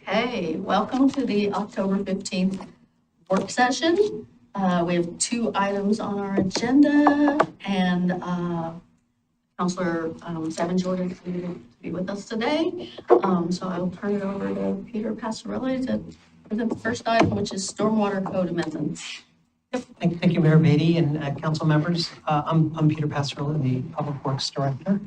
Okay, welcome to the October 15th work session. We have two items on our agenda, and Counselor Savin Jordan is going to be with us today. So I'll turn it over to Peter Passarelli to present the first item, which is Stormwater Code amendments. Yep. Thank you, Mayor Beatty and council members. I'm Peter Passarelli, the Public Works Director.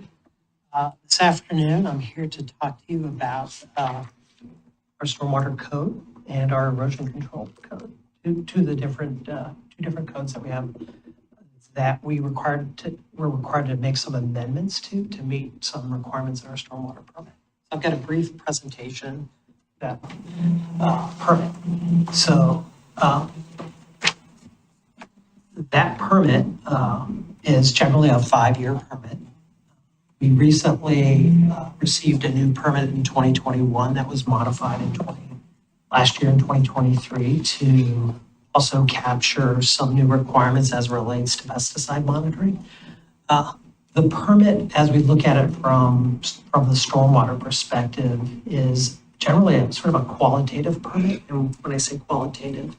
This afternoon, I'm here to talk to you about our stormwater code and our erosion control code, two different codes that we have that we're required to make some amendments to meet some requirements in our stormwater permit. So I've got a brief presentation that permit. So that permit is generally a 5-year permit. We recently received a new permit in 2021 that was modified last year in 2023 to also capture some new requirements as it relates to pesticide monitoring. The permit, as we look at it from the stormwater perspective, is generally a sort of a qualitative permit. And when I say qualitative,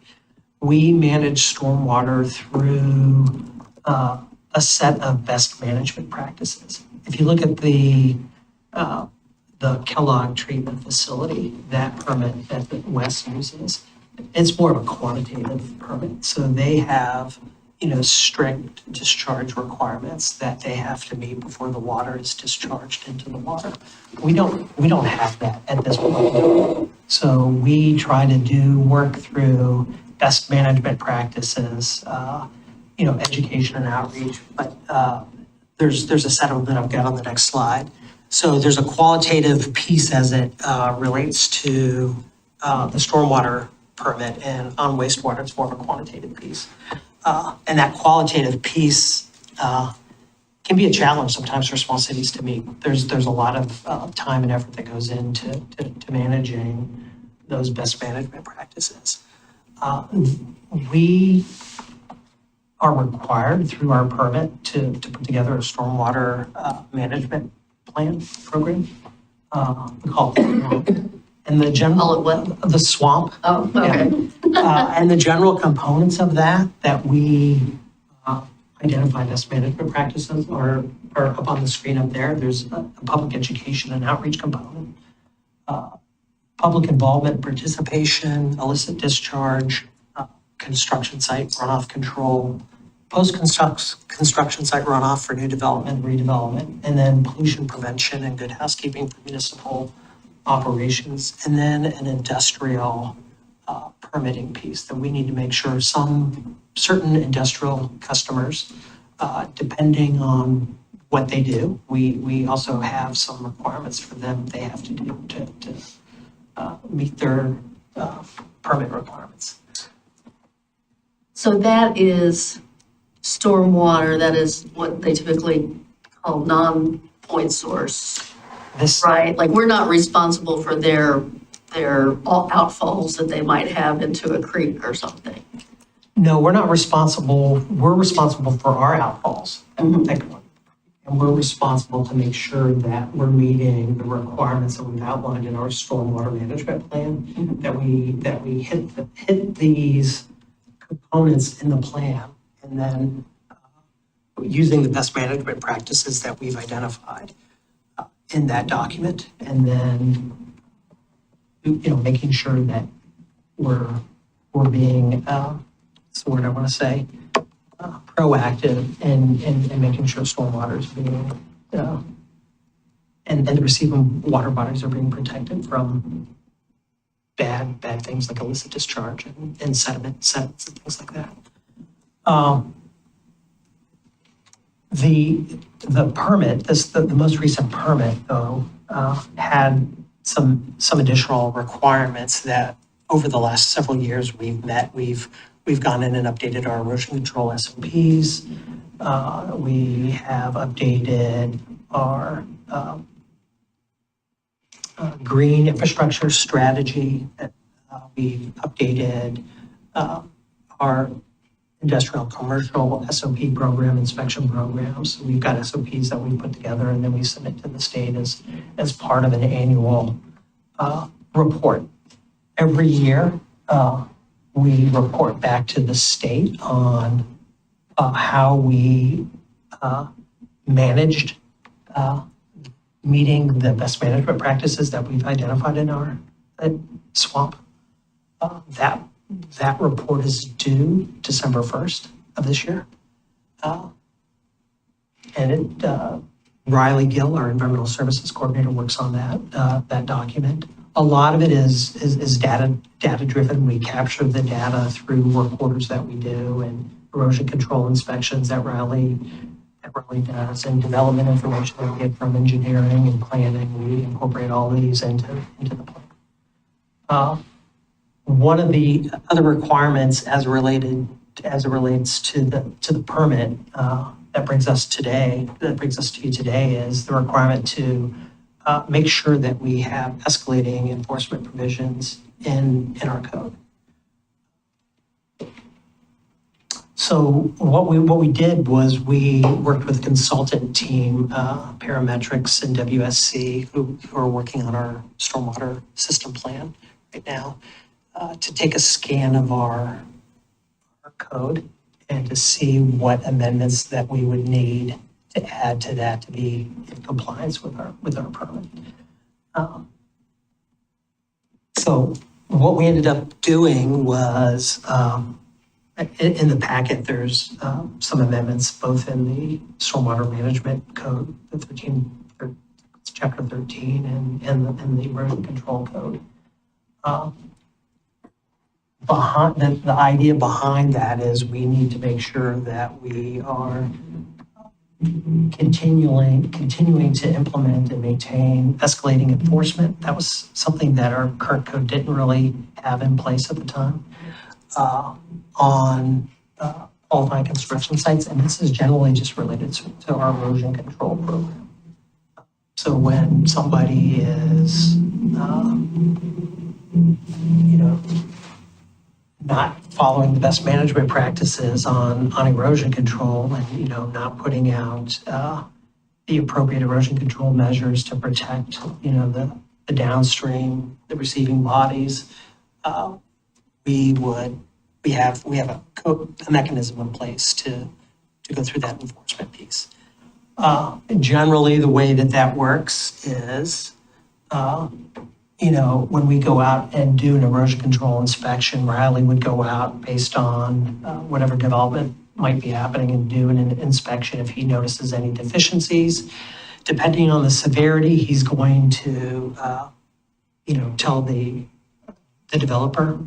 we manage stormwater through a set of best management practices. If you look at the Kellogg treatment facility, that permit that Wes uses, it's more of a quantitative permit. So they have, strict discharge requirements that they have to meet before the water is discharged into the water. We don't have that at this point. So we try to work through best management practices, education and outreach, but there's a set of them that I've got on the next slide. So there's a qualitative piece as it relates to the stormwater permit, and on wastewater, it's more of a quantitative piece. And that qualitative piece can be a challenge sometimes for small cities to meet. There's a lot of time and effort that goes into managing those best management practices. We are required through our permit to put together a stormwater management plan program. We call it and the general, Call it what? The SWAMP. Oh, okay. Yeah. And the general components of that we identify best management practices are up on the screen up there. There's a public education and outreach component, public involvement, participation, illicit discharge, construction site runoff control, post-construction site runoff for new development, redevelopment, and then pollution prevention and good housekeeping for municipal operations, and then an industrial permitting piece that we need to make sure certain industrial customers, depending on what they do, we also have some requirements for them they have to do to meet their permit requirements. So that is stormwater, that is what they typically call non-point source, right? Like, we're not responsible for their outfalls that they might have into a creek or something. No, we're not responsible. We're responsible for our outfalls. Mm-hmm. And we're responsible to make sure that we're meeting the requirements that we've outlined in our stormwater management plan, mm-hmm. that we hit these components in the plan, and then using the best management practices that we've identified in that document, and then making sure that we're being that's the word I want to say, proactive and making sure stormwater is being and the receiving water bodies are being protected from bad things like illicit discharge and sediments and things like that. The permit, the most recent permit though, had some additional requirements that over the last several years we've met. We've gone in and updated our erosion control SOPs. We have updated our green infrastructure strategy. We've updated our industrial commercial SOP program, inspection programs. We've got SOPs that we put together and then we submit to the state as part of an annual report every year, we report back to the state on how we managed meeting the best management practices that we've identified in our swamp. That report is due December 1st of this year. And Riley Gill, our environmental services coordinator, works on that document. A lot of it is data driven. We capture the data through work orders that we do and erosion control inspections that Riley does, and development information that we get from engineering and planning. We incorporate all these into the plan. One of the other requirements as it relates to the permit that brings us to you today is the requirement to make sure that we have escalating enforcement provisions in our code. So what we did was we worked with a consultant team, Parametrics and WSC, who are working on our stormwater system plan right now, to take a scan of our code and to see what amendments that we would need to add to that to be in compliance with our permit. So what we ended up doing was, in the packet, there's some amendments both in the stormwater management code, chapter 13, and the erosion control code. The idea behind that is we need to make sure that we are continuing to implement and maintain escalating enforcement. That was something that our current code didn't really have in place at the time on qualifying construction sites, and this is generally just related to our erosion control program. So when somebody is, not following the best management practices on erosion control and, not putting out the appropriate erosion control measures to protect, the downstream, the receiving bodies, we have a mechanism in place to go through that enforcement piece. Generally, the way that works is, when we go out and do an erosion control inspection, Riley would go out based on whatever development might be happening and do an inspection if he notices any deficiencies. Depending on the severity, he's going to, tell the developer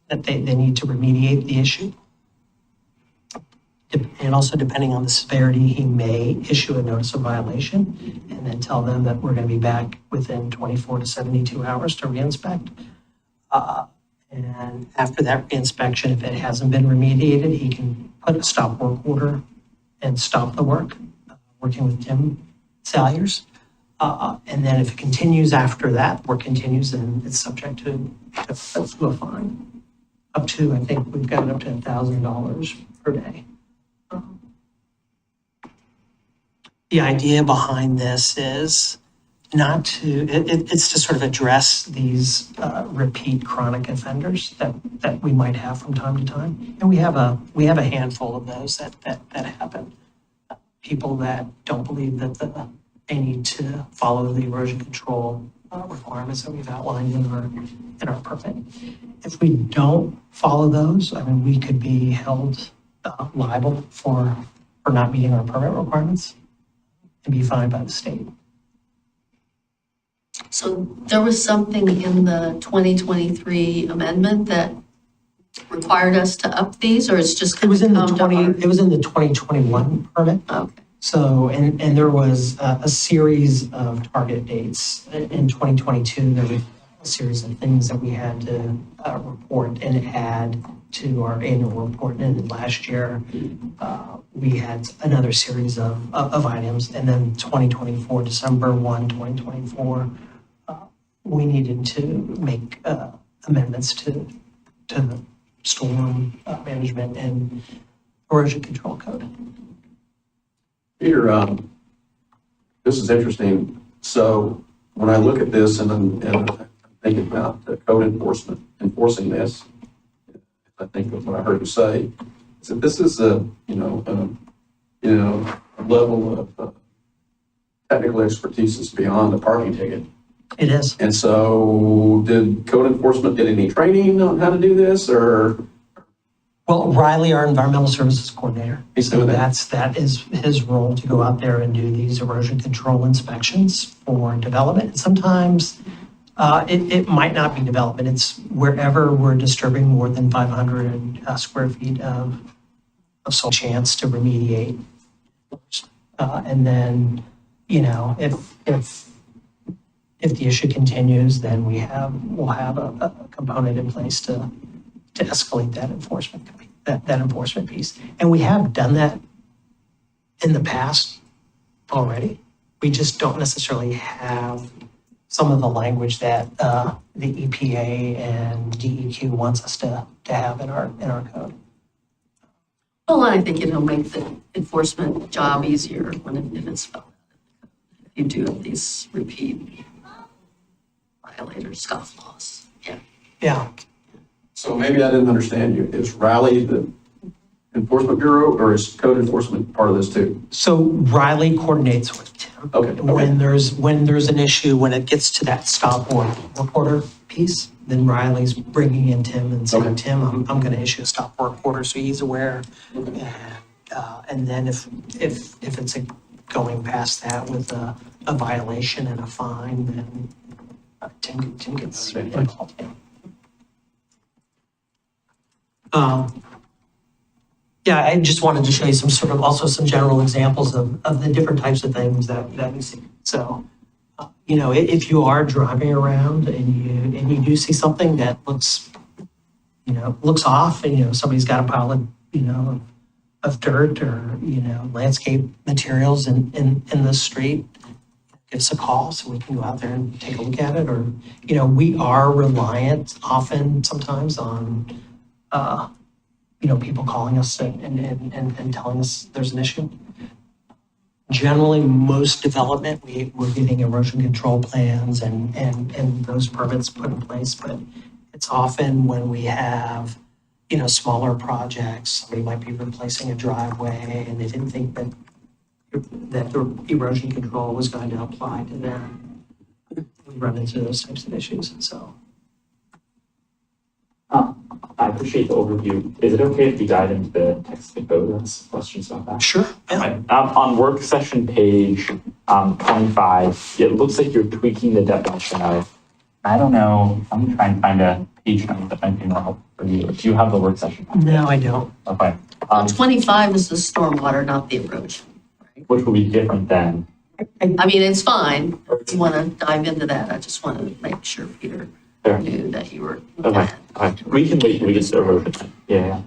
that they need to remediate the issue. And also, depending on the severity, he may issue a notice of violation and then tell them that we're going to be back within 24 to 72 hours to reinspect. And after that reinspection, if it hasn't been remediated, he can put a stop work order and stop the work, working with Tim Salyers. And then if it continues after that, work continues, then it's subject to a fine. Up to, I think we've got it up to $1,000 per day. The idea behind this is it's to sort of address these repeat chronic offenders that we might have from time to time. And we have a handful of those that happen. People that don't believe that they need to follow the erosion control requirements that we've outlined in our permit. If we don't follow those, we could be held liable for not meeting our permit requirements and be fined by the state. So there was something in the 2023 amendment that required us to up these, or it's just It was in the come to our- It was in the 2021 permit. Okay. So, and there was a series of target dates. In 2022, there was a series of things that we had to report and add to our annual report. And last year, we had another series of items. And then 2024, December 1, 2024, we needed to make amendments to the storm management and erosion control code. Peter, this is interesting. So when I look at this and I think about code enforcement, enforcing this, I think what I heard you say, is that this is a level of technical expertise is beyond a parking ticket. It is. And so did code enforcement get any training on how to do this, or? Well, Riley, our environmental services coordinator, He's so doing that. that is his role, to go out there and do these erosion control inspections for development. And sometimes it might not be development. It's wherever we're disturbing more than 500 square feet of soil, chance to remediate. And then, if the issue continues, then we'll have a component in place to escalate that enforcement piece. And we have done that in the past already. We just don't necessarily have some of the language that the EPA and DEQ wants us to have in our code. Well, I think it'll make the enforcement job easier if it's spelled out. If you do these repeat violators, scofflaws. Yeah. Yeah. So maybe I didn't understand you. Is Riley the enforcement bureau, or is code enforcement part of this too? So Riley coordinates with Tim. Okay. When there's an issue, when it gets to that stop work order piece, then Riley's bringing in Tim and saying, Okay. Tim, I'm going to issue a stop work order, so he's aware. And then if it's going past that with a violation and a fine, then Tim gets involved. Yeah, I just wanted to show you some general examples of the different types of things that we see. So, if you are driving around and you do see something that looks off, and, somebody's got a pile of dirt or, landscape materials in the street, give us a call so we can go out there and take a look at it. Or, we are reliant sometimes on, people calling us and telling us there's an issue. Generally, most development, we're getting erosion control plans and those permits put in place, but it's often when we have, smaller projects, somebody might be replacing a driveway and they didn't think that the erosion control was going to apply to them. We run into those types of issues, and so. I appreciate the overview. Is it okay if we dive into the text of the code and ask questions about that? Sure. Yeah. Right. On work session page 25, it looks like you're tweaking the definition of, I don't know, I'm gonna try and find a page number that might be more helpful for you. Do you have the work session? No, I don't. Okay. 25 is the stormwater, not the erosion. Which will be different than, I mean, it's fine. If you want to dive into that, I just want to make sure Peter Sure. knew that you were. okay. We can wait till we get to erosion. Yeah.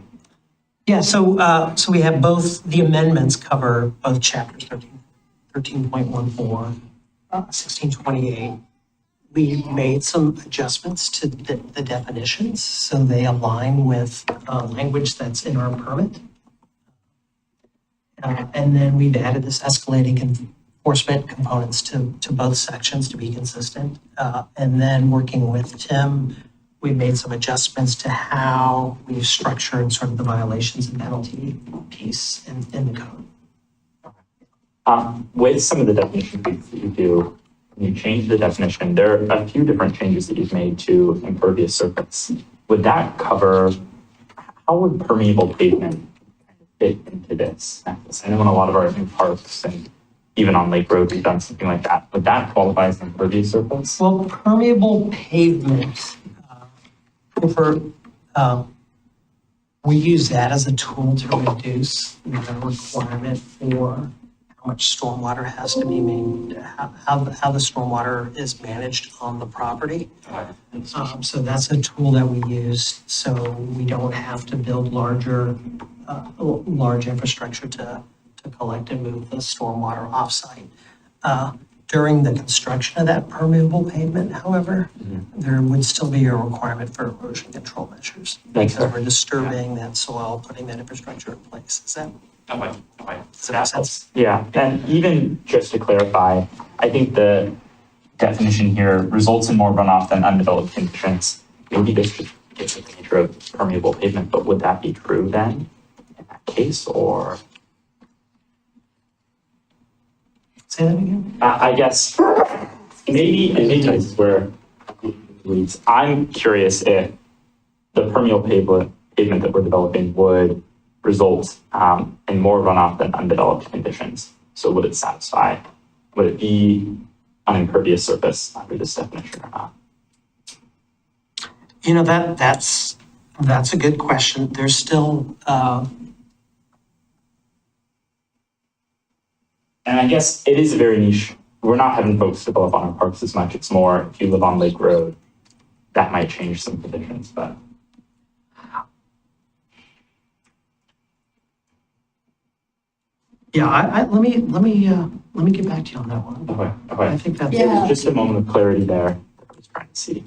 Yeah, so we have both, the amendments cover both chapters 13.14, 1628. We made some adjustments to the definitions, so they align with language that's in our permit. And then we've added this escalating enforcement components to both sections to be consistent. And then working with Tim, we made some adjustments to how we've structured sort of the violations and penalty piece in the code. With some of the definition tweaks that you do, when you change the definition, there are a few different changes that you've made to impervious surface. Would that cover, how would permeable pavement fit into this? I know in a lot of our new parks and even on Lake Road, we've done something like that. Would that qualify as impervious surface? Well, permeable pavement, we use that as a tool to reduce the requirement for how much stormwater has to be how the stormwater is managed on the property. So that's a tool that we use, so we don't have to build large infrastructure to collect and move the stormwater offsite. During the construction of that permeable pavement, however, there would still be a requirement for erosion control measures because we're disturbing that soil, putting that infrastructure in place. Does that make sense? Yeah, and even just to clarify, I think the definition here results in more runoff than undeveloped conditions. Maybe this just gets at the nature of permeable pavement, but would that be true then in that case, or? Say that again? I guess maybe this is where it leads. I'm curious if the permeable pavement that we're developing would result in more runoff than undeveloped conditions. So would it be an impervious surface under this definition or not? You know, that's a good question. There's still, And I guess it is a very niche. We're not having folks develop on our parks as much. It's more if you live on Lake Road, that might change some conditions, but. yeah, let me get back to you on that one. Okay. I think that's. Yeah. Just a moment of clarity there that I was trying to see.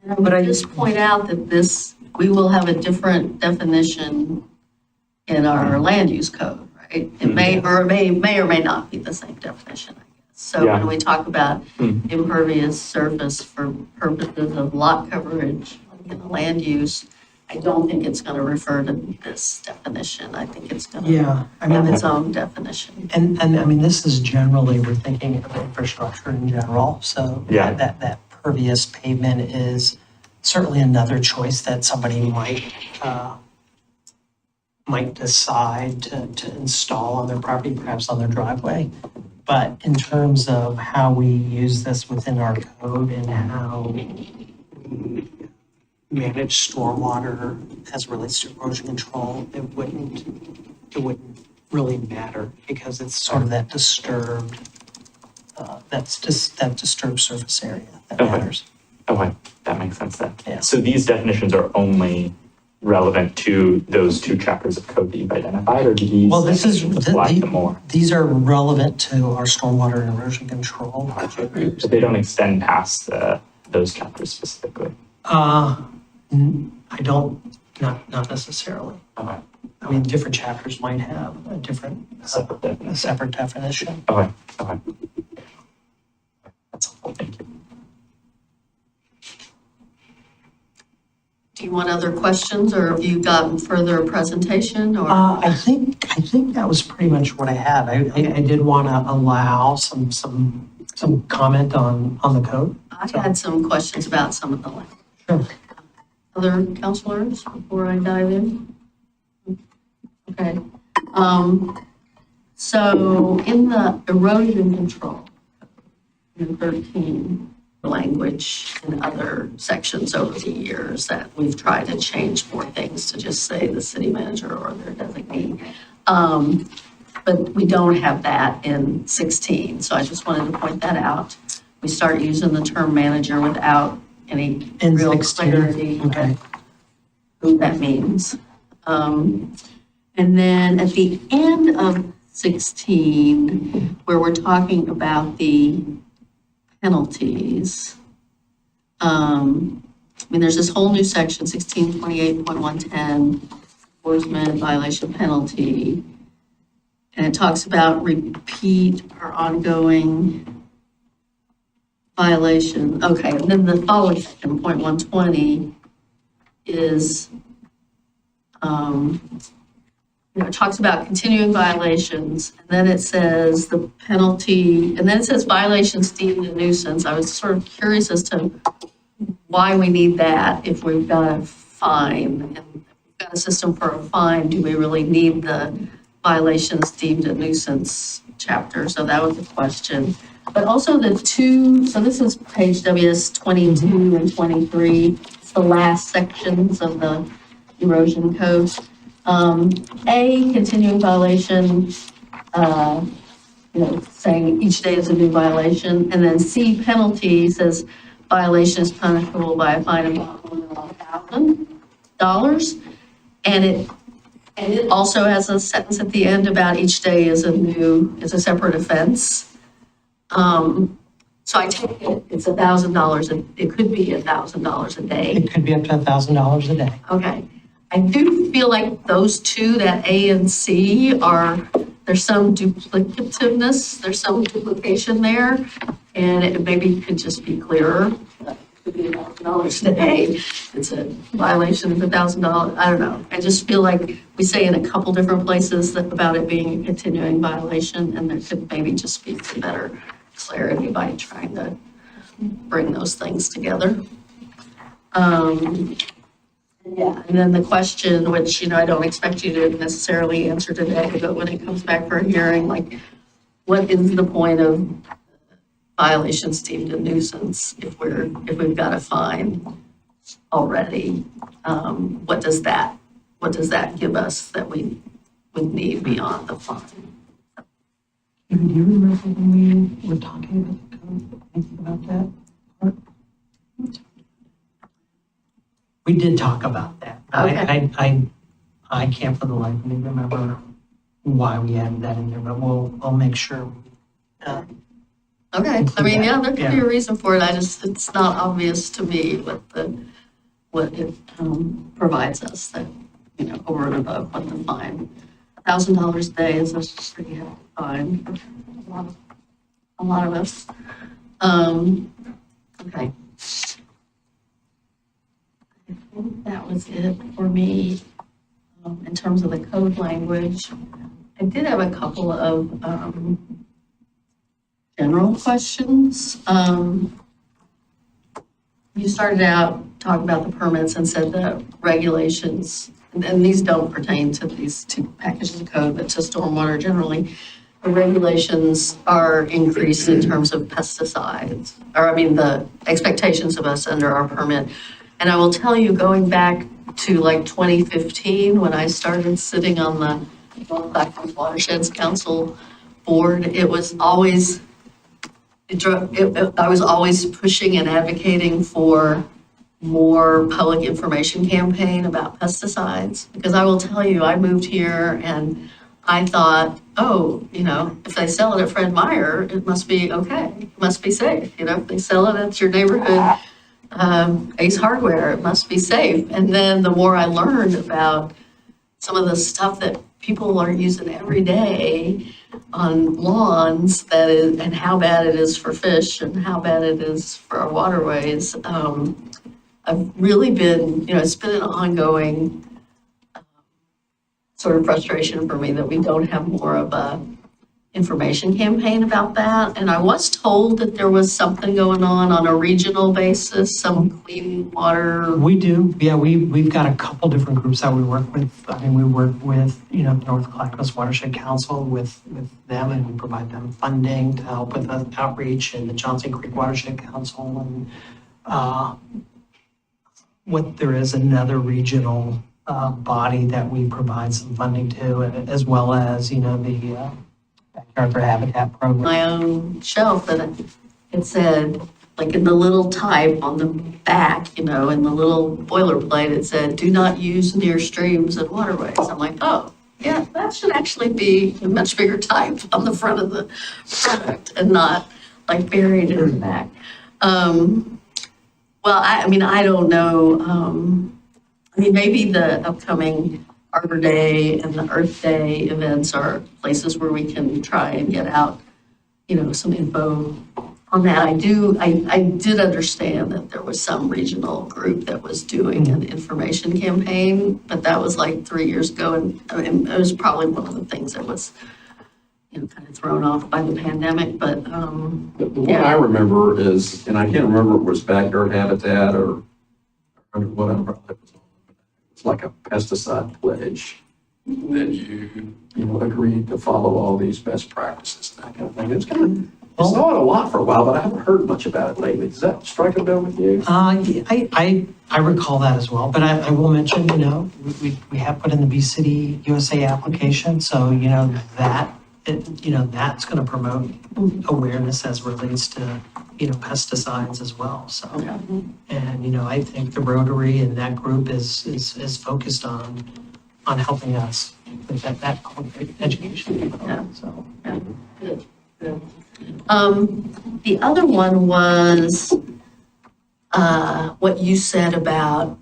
And I would just point out that we will have a different definition in our land use code, right? It may or may not be the same definition, I guess. So Yeah. when we talk about impervious surface for purposes of lot coverage in the land use, I don't think it's going to refer to this definition. I think it's going to Yeah, I mean, have its own definition. and I mean, this is generally, we're thinking of infrastructure in general. So Yeah. that pervious pavement is certainly another choice that somebody might decide to install on their property, perhaps on their driveway. But in terms of how we use this within our code and how we manage stormwater as it relates to erosion control, it wouldn't really matter because it's sort of that disturbed, that disturbed surface area that Okay. matters. Okay, that makes sense then. Yeah. So these definitions are only relevant to those two chapters of code that you've identified, or do these Well, this is, apply to more? these are relevant to our stormwater and erosion control. But they don't extend past those chapters specifically. I don't, not necessarily. Okay, I mean, different chapters might have a different, separate a definition. separate definition. Okay. That's helpful, thank you. Do you want other questions, or have you gotten further presentation, or? I think that was pretty much what I had. I did want to allow some comment on the code. I had some questions about some of the language. Sure. Other counselors before I dive in? Okay. So in the erosion control, in 13, the language in other sections over the years that we've tried to change more things to just say the city manager or their designee. But we don't have that in 16, so I just wanted to point that out. We start using the term manager without any In real 16, clarity okay. of who that means. And then at the end of 16, where we're talking about the penalties, I mean, there's this whole new section, 1628.110, enforcement violation penalty. And it talks about repeat or ongoing violation. Okay, and then the following section, point 120, is, it talks about continuing violations, and then it says the penalty, and then it says violations deemed a nuisance. I was sort of curious as to why we need that if we've got a fine, and if we've got a system for a fine, do we really need the violations deemed a nuisance chapter? So that was the question. But also so this is page WS 22 and 23. It's the last sections of the erosion code. A, continuing violation, saying each day is a new violation. And then C, penalty says violation is punishable by a fine of $1,000. And it also has a sentence at the end about each day is a separate offense. So I take it's $1,000, and it could be $1,000 a day. It could be up to $1,000 a day. Okay. I do feel like those two, that A and C, there's some duplicativeness, there's some duplication there. And it maybe could just be clearer. Could be $1,000 today. It's a violation of $1,000. I don't know. I just feel like we say in a couple different places that about it being a continuing violation, and there could maybe just be some better clarity by trying to bring those things together. Yeah, and then the question, which, I don't expect you to necessarily answer today, but when it comes back for a hearing, like, what is the point of violations deemed a nuisance if we've got a fine already? What does that give us that we would need beyond the fine? Do you remember when we were talking about the code, thinking about that part? We did talk about that. Okay. I can't for the life of me remember why we added that in there, but I'll make sure. Okay, I mean, yeah, there could be Yeah. a reason for it. It's not obvious to me what it provides us that, over and above what the fine. $1,000 a day is a pretty hefty fine for a lot of us. Okay. I think that was it for me, in terms of the code language. I did have a couple of, general questions. You started out talking about the permits and said the regulations, and these don't pertain to these two packages of code, but to stormwater generally. The regulations are increased in terms of pesticides, the expectations of us under our permit. And I will tell you, going back to like 2015, when I started sitting on the Milwaukie Watersheds Council board, it was always I was always pushing and advocating for more public information campaign about pesticides, because I will tell you, I moved here and I thought, if they sell it at Fred Meyer, it must be okay, it must be safe. If they sell it at your neighborhood Ace Hardware, it must be safe. And then the more I learned about some of the stuff that people are using every day on lawns and how bad it is for fish and how bad it is for our waterways. I've really been, it's been an ongoing sort of frustration for me that we don't have more of a information campaign about that. And I was told that there was something going on a regional basis, some clean water. We do, yeah, we've got a couple different groups that we work with. We work with, North Clackamas Watershed Council with them, and we provide them funding to help with the outreach, and the Johnson Creek Watershed Council, and there is another regional body that we provide some funding to, as well as, the Backyard for Habitat program. My own shelf that it said, like in the little type on the back, in the little boilerplate, it said, "Do not use near streams and waterways." I'm like, oh, yeah, that should actually be a much bigger type on the front of the product and not like buried in the back. Well, I don't know. Maybe the upcoming Arbor Day and the Earth Day events are places where we can try and get out, some info on that. I did understand that there was some regional group that was doing an information campaign, but that was like 3 years ago. And it was probably one of the things that was, kind of thrown off by the pandemic, but, The one I remember is, and I can't remember if it was Backyard Habitat or whatever it was. It's like a pesticide pledge that you agreed to follow all these best practices and that kind of thing. I saw it a lot for a while, but I haven't heard much about it lately. Does that strike a bell with you? I recall that as well, but I will mention, we have put in the Bee City USA application, so, that's going to promote awareness as relates to, pesticides as well, so. And, I think the Rotary and that group is focused on helping us with that public education. Yeah. So. Yeah. Good. The other one was what you said about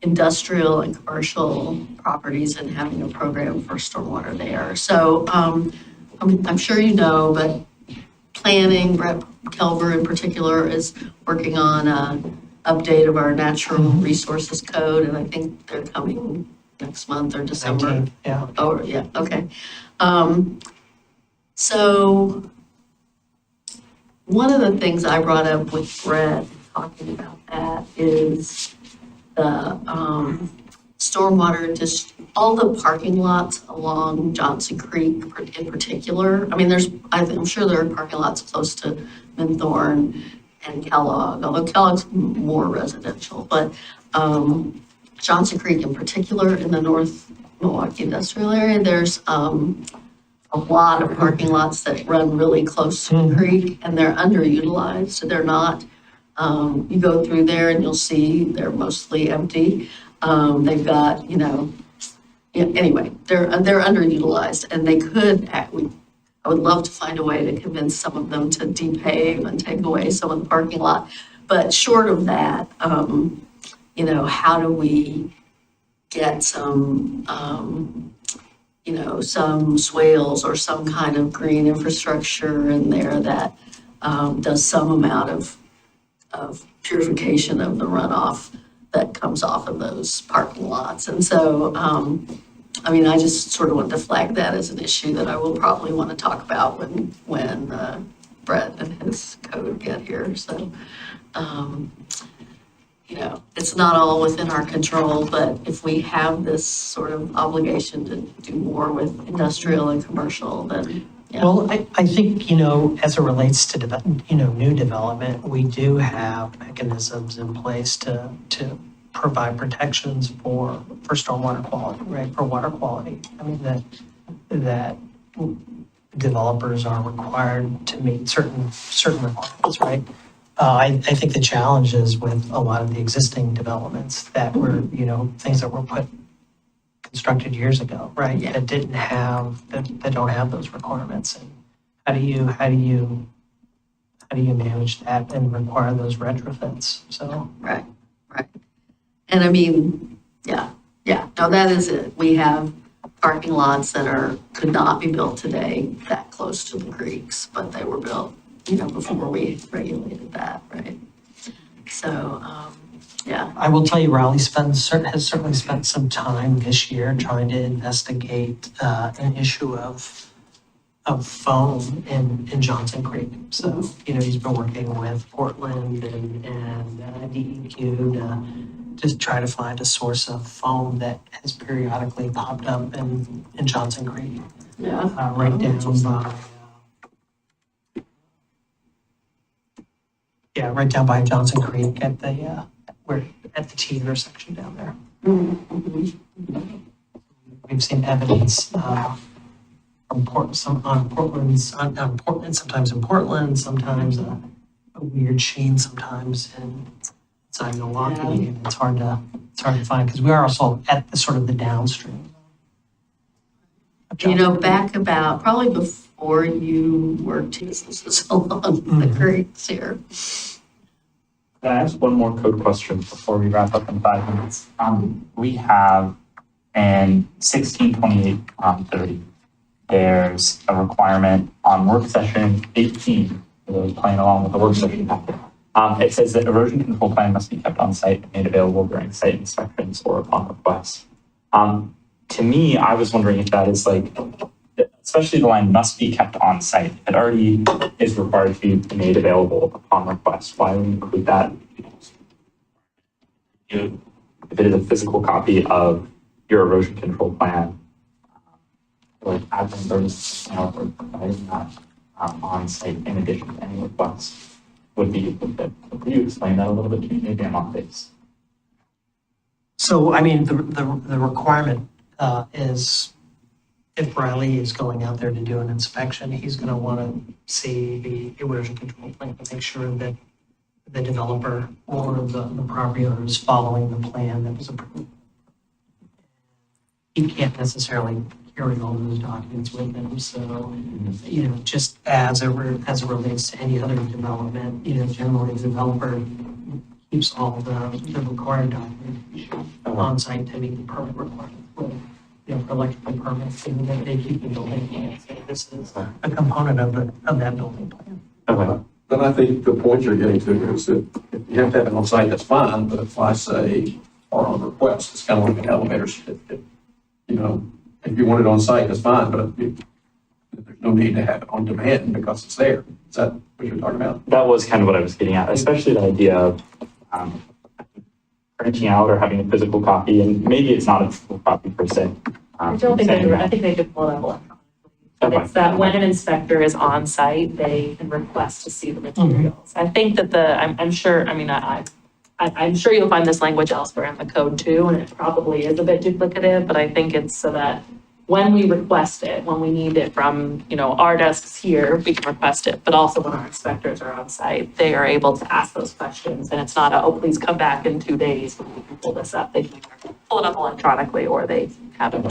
industrial and commercial properties and having a program for stormwater there. So I'm sure but planning, Brett Kelber in particular, is working on a update of our natural resources code, and I think they're coming next month or December. 19, yeah. Oh, yeah, okay. So one of the things I brought up with Brett, talking about that, is the stormwater, just all the parking lots along Johnson Creek in particular. I mean, I'm sure there are parking lots close to Minthorn and Kellogg, although Kellogg's more residential, but Johnson Creek in particular in the North Milwaukie industrial area, there's a lot of parking lots that run really close to the creek, and they're underutilized. So they're not, you go through there and you'll see they're mostly empty. They've got, anyway, they're underutilized, and they could, I would love to find a way to convince some of them to depave and take away some of the parking lot. But short of that, how do we get some, some swales or some kind of green infrastructure in there that does some amount of purification of the runoff that comes off of those parking lots. And so, I just sort of want to flag that as an issue that I will probably want to talk about when Brett and his code get here. So, it's not all within our control, but if we have this sort of obligation to do more with industrial and commercial, then, yeah. Well, I think, as it relates to, new development, we do have mechanisms in place to provide protections for stormwater quality, right, for water quality. I mean, that developers are required to meet certain requirements, right? I think the challenge is with a lot of the existing developments that were, things that were constructed years ago, right? Yeah. That don't have those requirements. And how do you manage that and require those retrofits? So. Right. And no, that is it. We have parking lots that could not be built today that close to the creeks, but they were built, before we regulated that, right? So, yeah. I will tell you, Raleigh has certainly spent some time this year trying to investigate an issue of foam in Johnson Creek. So, he's been working with Portland and DEQ to try to find a source of foam that has periodically popped up in Johnson Creek. Yeah. Right down by, right down by Johnson Creek at the T intersection down there. Mm-hmm. We've seen evidence from Portland, sometimes in Portland, sometimes a weird sheen, sometimes inside Milwaukie, and it's hard to find because we are also at the sort of the downstream. Back about probably before you worked businesses along the creeks here. Can I ask one more code question before we wrap up in 5 minutes? We have in 1628:30, there's a requirement on work session 18, for those playing along with the work session packet. It says that erosion control plan must be kept on site and made available during site inspections or upon request. To me, I was wondering if that is especially the line must be kept on site. It already is required to be made available upon request. Why would we include that? If it is a physical copy of your erosion control plan, Adjourn or providing that on site in addition to any requests would be good. Could you explain that a little bit to me? Maybe I'm off base. So, the requirement is if Riley is going out there to do an inspection, he's going to want to see the erosion control plan to make sure that the developer or the property owner is following the plan that was approved. He can't necessarily carry all those documents with him, so, just as it relates to any other development, generally the developer keeps all the required documentation on site to meet the permit requirements. For electrical permits, they keep the building plan. So this is a component of that building plan. Okay. But I think the point you're getting to is that if you have to have it on site, that's fine, but if I say, or on request, it's kind of like an elevator certificate. You know, if you want it on site, that's fine, but there's no need to have it on demand because it's there. Is that what you're talking about? That was kind of what I was getting at, especially the idea of printing out or having a physical copy, and maybe it's not a physical copy per se. I don't think they do, I think they do pull that one. But Okay. it's that when an inspector is on site, they can request to see the materials. I think that I'm sure, I mean, I'm sure you'll find this language elsewhere in the code too, and it probably is a bit duplicative, but I think it's so that when we request it, when we need it from, our desks here, we can request it, but also when our inspectors are on site, they are able to ask those questions, and it's not oh, please come back in 2 days when we can pull this up. They can pull it up electronically, or they have it.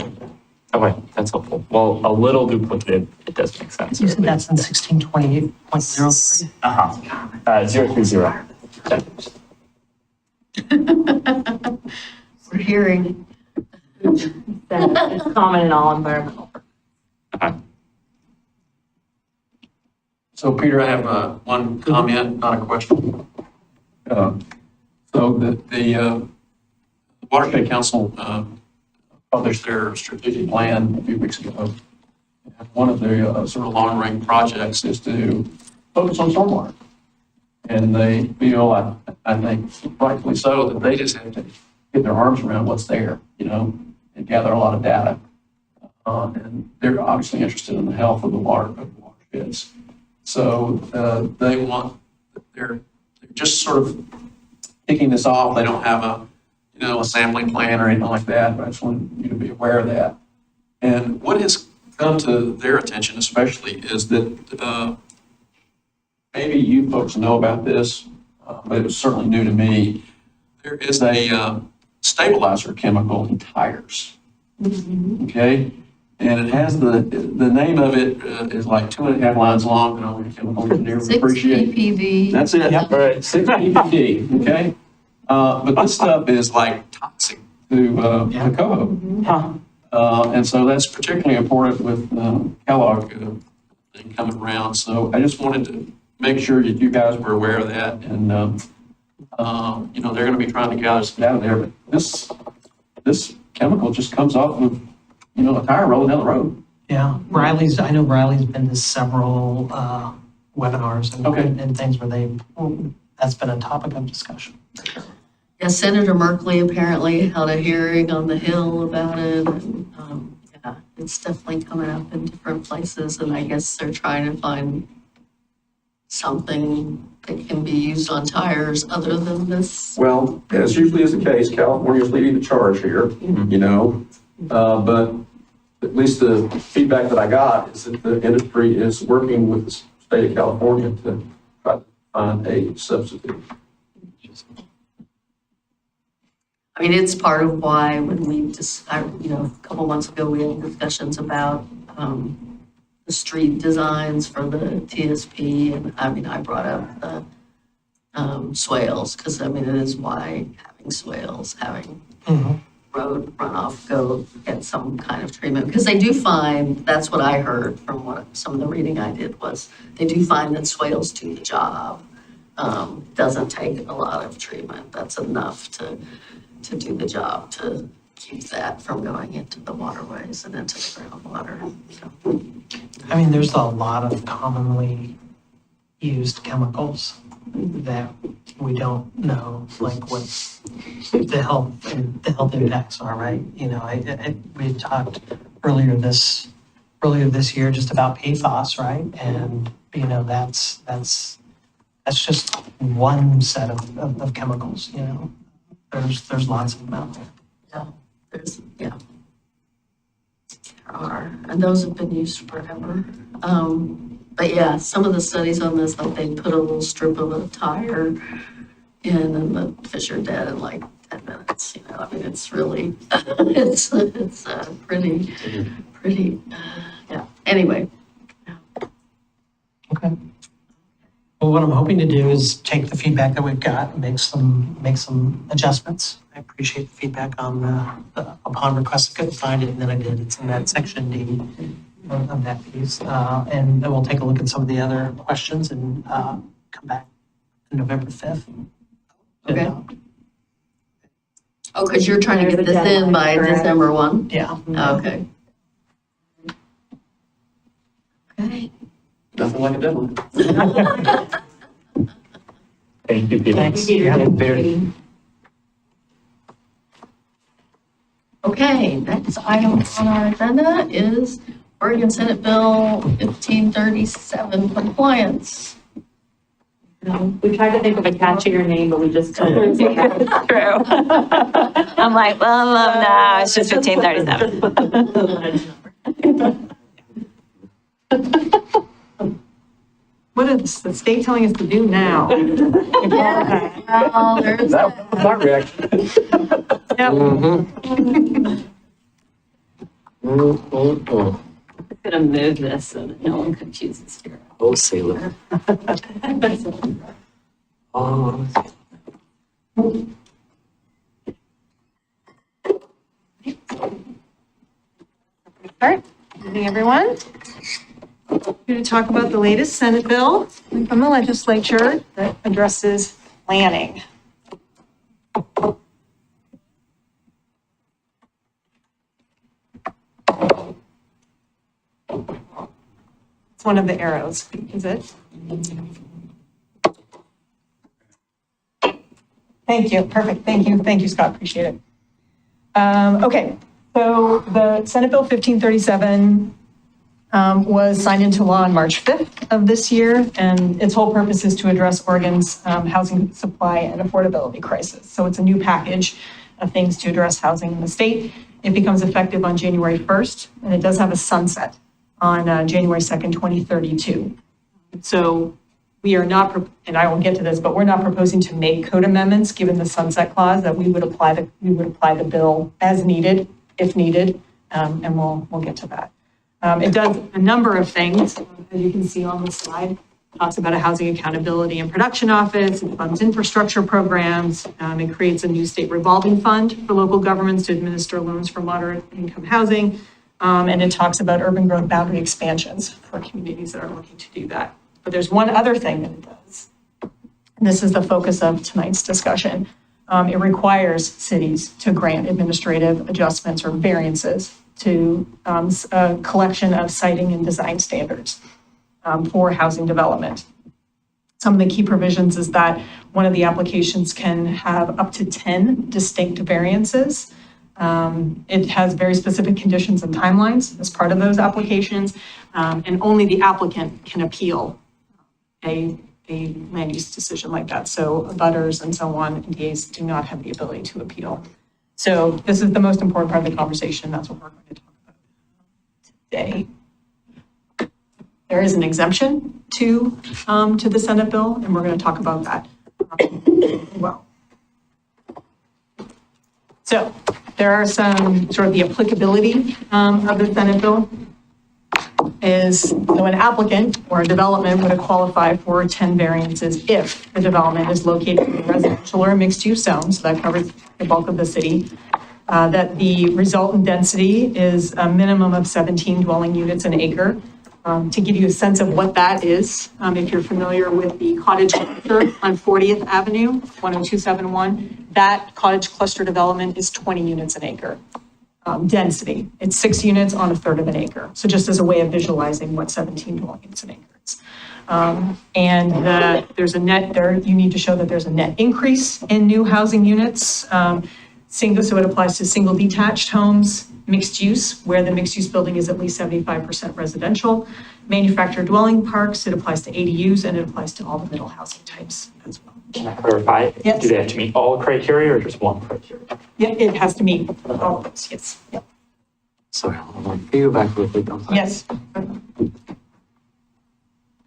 Okay, that's helpful. Well, a little duplicative, it does make sense. You said that's in 1628.03? Uh-huh. 030. We're hearing. It's common in all environmental. So Peter, I have one comment, not a question. So the Watershed Council published their strategic plan a few weeks ago. And one of the sort of long-range projects is to focus on stormwater. And they feel, I think rightfully so, that they just have to get their arms around what's there, and gather a lot of data. And they're obviously interested in the health of the watersheds. So they're just sort of kicking this off. They don't have a sampling plan or anything like that, but I just want you to be aware of that. And what has come to their attention especially is that maybe you folks know about this, but it was certainly new to me. There is a stabilizer chemical in tires, okay? And it has the name of it is like 2.5 lines long, and only a chemical engineer would 6 appreciate. ppv. That's it. Yep. All right. 6 ppd, okay? But this stuff is like toxic to coho. Huh. And so that's particularly important with Kellogg thing coming around. So I just wanted to make sure that you guys were aware of that. And, they're going to be trying to get us out of there. But this chemical just comes off of, a tire rolling down the road. Yeah, I know Riley's been to several webinars Okay. and things where that's been a topic of discussion. Yeah, Senator Merkley apparently held a hearing on the Hill about it. And, it's definitely coming up in different places. And I guess they're trying to find something that can be used on tires other than this. Well, as usually is the case, California's leading the charge here, but at least the feedback that I got is that the industry is working with the state of California to try to find a substitute. I mean, it's part of why when we just, a couple months ago, we had discussions about the street designs for the TSP. And I brought up the swales, because it is why having swales, having road runoff go get some kind of treatment. Because they do find, that's what I heard from some of the reading I did, was they do find that swales do the job. Doesn't take a lot of treatment. That's enough to do the job, to keep that from going into the waterways and into the groundwater. So, There's a lot of commonly used chemicals that we don't know, like what the health impacts are, right? We had talked earlier this year just about PFAS, right? And that's just one set of chemicals. There's lots of them out there. there are, and those have been used forever. But yeah, some of the studies on this, like they put a little strip of a tire in and the fish are dead in like 10 minutes, it's really, it's pretty, yeah, anyway. Okay. Well, what I'm hoping to do is take the feedback that we've got and make some adjustments. I appreciate the feedback on upon request. I couldn't find it, and then I did. It's in that section D. of that piece. And then we'll take a look at some of the other questions and come back on November 5th. Okay. Oh, because you're trying to get this in by December 1? Yeah. Okay. Okay. Nothing like a deadline. Thank you, Peter. Thanks. Yeah, very. Okay, next item on our agenda is Oregon Senate Bill 1537 compliance. We tried to think of a catchier name, but we just couldn't. True. I'm like, well, no, it's just 1537. What is the state telling us to do now? Oh, there's That was my reaction. Gonna move this so that no one confuses here. Oh, sailor. Oh, Good evening, everyone. We're going to talk about the latest Senate bill from the legislature that addresses planning. It's one of the arrows, is it? Thank you, perfect, thank you, Scott, appreciate it. Okay, so the Senate Bill 1537 was signed into law on March 5th of this year, and its whole purpose is to address Oregon's housing supply and affordability crisis. So it's a new package of things to address housing in the state. It becomes effective on January 1st, and it does have a sunset on January 2nd, 2032. So we are not, and I will get to this, but we're not proposing to make code amendments given the sunset clause that we would apply the bill as needed, if needed, and we'll get to that. It does a number of things, as you can see on the slide. Talks about a housing accountability and production office, it funds infrastructure programs, it creates a new state revolving fund for local governments to administer loans for moderate income housing, and it talks about urban growth boundary expansions for communities that are looking to do that. But there's one other thing that it does, and this is the focus of tonight's discussion. It requires cities to grant administrative adjustments or variances to a collection of siting and design standards for housing development. Some of the key provisions is that one of the applications can have up to 10 distinct variances. It has very specific conditions and timelines as part of those applications, and only the applicant can appeal a land use decision like that. So abutters and so on, NDAs do not have the ability to appeal. So this is the most important part of the conversation. That's what we're going to talk about today. There is an exemption to the Senate bill, and we're going to talk about that as well. So there are some sort of the applicability of the Senate bill is so an applicant or a development would qualify for 10 variances if the development is located in a residential or a mixed-use zone, so that covers the bulk of the city, that the resultant density is a minimum of 17 dwelling units an acre. To give you a sense of what that is, if you're familiar with the cottage cluster on 40th Avenue, 10271, that cottage cluster development is 20 units an acre. Density, it's 6 units on a third of an acre. So just as a way of visualizing what 17 dwelling units an acre is. And there's a net there, you need to show that there's a net increase in new housing units. So it applies to single detached homes, mixed use, where the mixed use building is at least 75% residential. Manufactured dwelling parks, it applies to ADUs, and it applies to all the middle housing types as well. Can I clarify? Yes. Do they have to meet all criteria or just one criteria? Yeah, it has to meet all of those, yes. Yeah. sorry, hold on. Can you go back real quick? I'm sorry. Yes.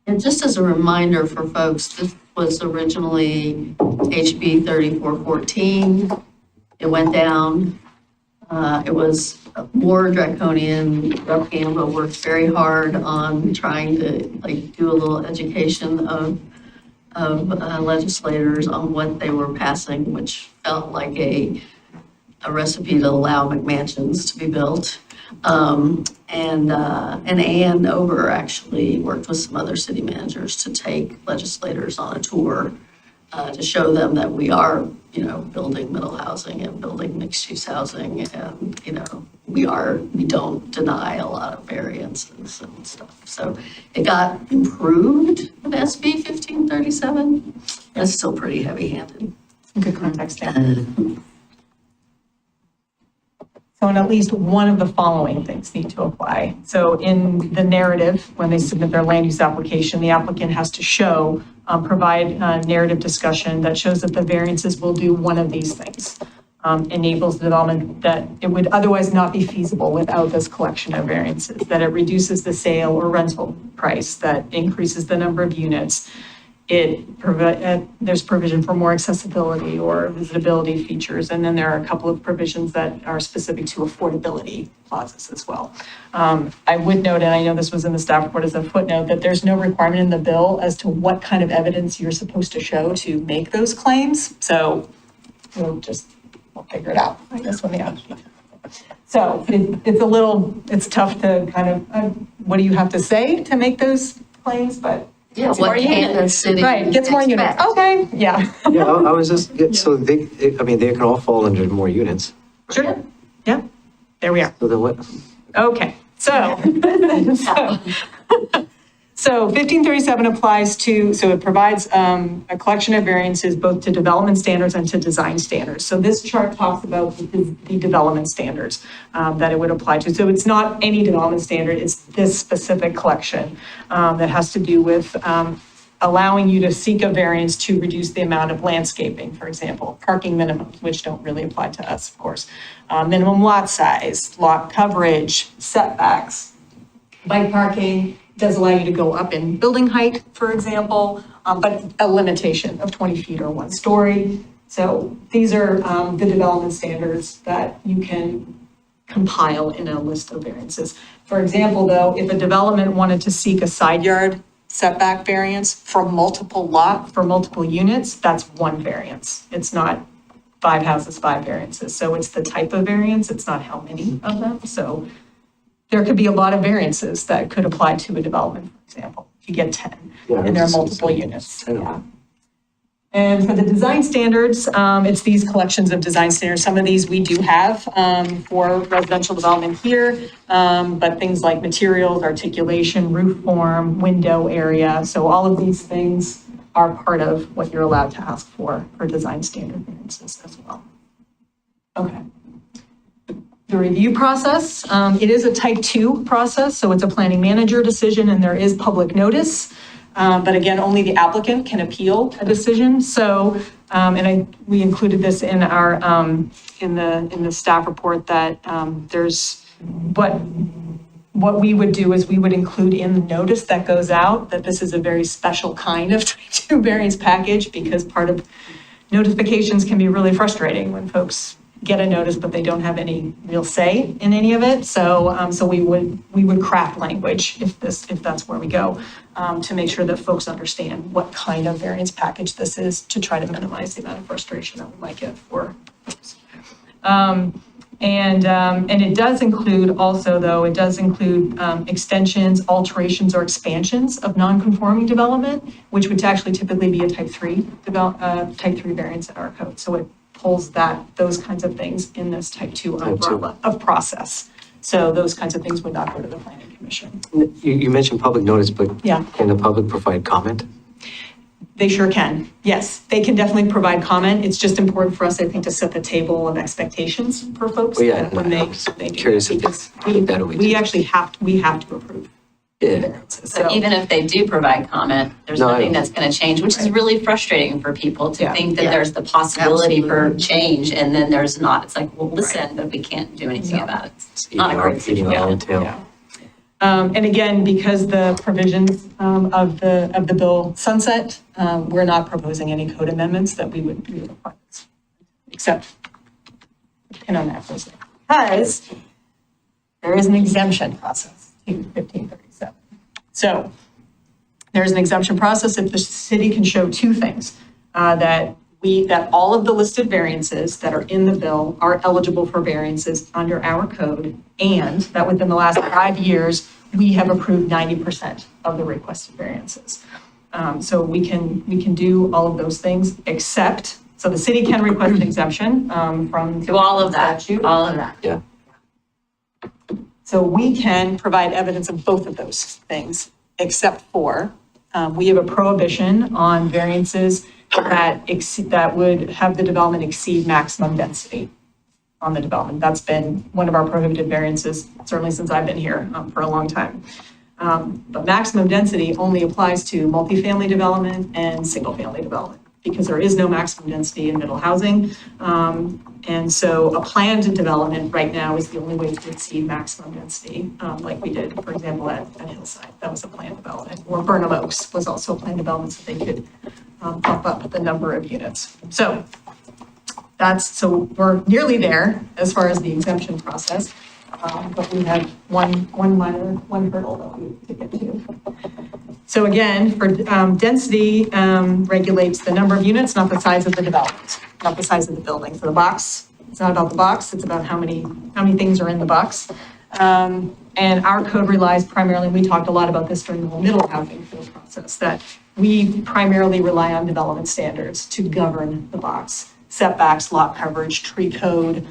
And just as a reminder for folks, this was originally HB 3414. It went down. It was more draconian. Rep. Gambo worked very hard on trying to do a little education of legislators on what they were passing, which felt like a recipe to allow McMansions to be built. And Ann Ober actually worked with some other city managers to take legislators on a tour to show them that we are, building middle housing and building mixed-use housing. And, we don't deny a lot of variances and stuff. So it got improved with SB 1537. It's still pretty heavy-handed. Good context there. So, and at least one of the following things need to apply. So in the narrative, when they submit their land use application, the applicant has to show, provide narrative discussion that shows that the variances will do one of these things. Enables development that it would otherwise not be feasible without this collection of variances, that it reduces the sale or rental price, that increases the number of units. There's provision for more accessibility or visitability features, and then there are a couple of provisions that are specific to affordability clauses as well. I would note, and I know this was in the staff report as a footnote, that there's no requirement in the bill as to what kind of evidence you're supposed to show to make those claims. So we'll figure it out, I guess, when the application. So it's tough to kind of, what do you have to say to make those claims, but. Yeah, what can the city Right, gets more units. expect? Okay, yeah. Yeah, I was just, so they can all fall under more units. Sure. Yeah, there we are. So then what? Okay, so 1537 applies to, so it provides a collection of variances both to development standards and to design standards. So this chart talks about the development standards that it would apply to. So it's not any development standard, it's this specific collection that has to do with allowing you to seek a variance to reduce the amount of landscaping, for example, parking minimums, which don't really apply to us, of course. Minimum lot size, lot coverage, setbacks, bike parking. Does allow you to go up in building height, for example, but a limitation of 20 feet or 1 story. So these are the development standards that you can compile in a list of variances. For example, though, if a development wanted to seek a side yard setback variance for multiple units, that's 1 variance. It's not 5 houses, 5 variances. So it's the type of variance, it's not how many of them. So there could be a lot of variances that could apply to a development, for example, if you get 10 and there are multiple units. Yeah. And for the design standards, it's these collections of design standards. Some of these we do have for residential development here, but things like materials, articulation, roof form, window area. So all of these things are part of what you're allowed to ask for design standard variances as well. Okay. The review process, it is a type 2 process, so it's a planning manager decision and there is public notice. But again, only the applicant can appeal a decision. So, we included this in our, in the staff report that there's what we would do is we would include in the notice that goes out that this is a very special kind of type 2 variance package, because part of notifications can be really frustrating when folks get a notice, but they don't have any real say in any of it. So, we would craft language if that's where we go, to make sure that folks understand what kind of variance package this is, to try to minimize the amount of frustration that we might get for folks. And it does include also, though, it does include extensions, alterations, or expansions of non-conforming development, which would actually typically be a type 3 variance in our code. So it pulls those kinds of things in this type 2 umbrella of process. So those kinds of things would not go to the planning commission. You mentioned public notice, but Yeah. can the public provide comment? They sure can. Yes, they can definitely provide comment. It's just important for us, I think, to set the table of expectations for folks. Well, yeah, when they I'm do curious that, if because that way we too. actually have to approve Yeah. variances. But So, even if they do provide comment, there's No, I nothing know. that's going to change, which is Right. really frustrating for people to Yeah. think that Yeah. there's the possibility for Absolutely. change and then there's not. It's like, well, listen, but we can't do anything No. about it. It's not a great Eating our own situation. tail. and again, because the provisions of the bill sunset, we're not proposing any code amendments that we would apply this, except pin on that for a second, because there is an exemption process to 1537. So there's an exemption process if the city can show 2 things, that that all of the listed variances that are in the bill are eligible for variances under our code, and that within the last 5 years, we have approved 90% of the requested variances. So we can do all of those things, except, so the city can request an exemption from. Do all of that, statute. all of that. Yeah. So we can provide evidence of both of those things, except for, we have a prohibition on variances that would have the development exceed maximum density on the development. That's been one of our prohibited variances, certainly since I've been here for a long time. But maximum density only applies to multifamily development and single-family development, because there is no maximum density in middle housing. And so a planned development right now is the only way to exceed maximum density, like we did, for example, at Hillside. That was a planned development. Or Burnham Oaks was also a planned development, so they could bump up the number of units. So we're nearly there as far as the exemption process. But we have one hurdle that we need to get to. So again, for density regulates the number of units, not the size of the development, not the size of the building. So the box, it's not about the box, it's about how many things are in the box. And our code relies primarily, we talked a lot about this during the whole middle housing field process, that we primarily rely on development standards to govern the box. Setbacks, lot coverage, tree code,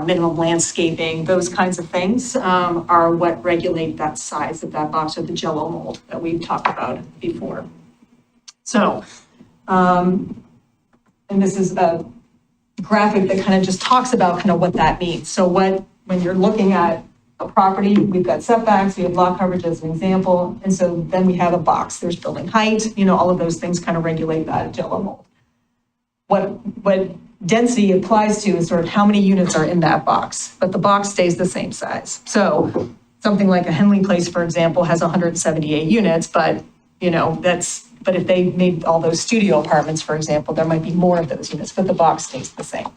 minimum landscaping, those kinds of things are what regulate that size of that box, or the jello mold that we've talked about before. So, and this is a graphic that kind of just talks about kind of what that means. So when you're looking at a property, we've got setbacks, we have lot coverage as an example, and so then we have a box. There's building height, all of those things kind of regulate that jello mold. What density applies to is sort of how many units are in that box, but the box stays the same size. So something like a Henley Place, for example, has 178 units, but but if they made all those studio apartments, for example, there might be more of those units, but the box stays the same.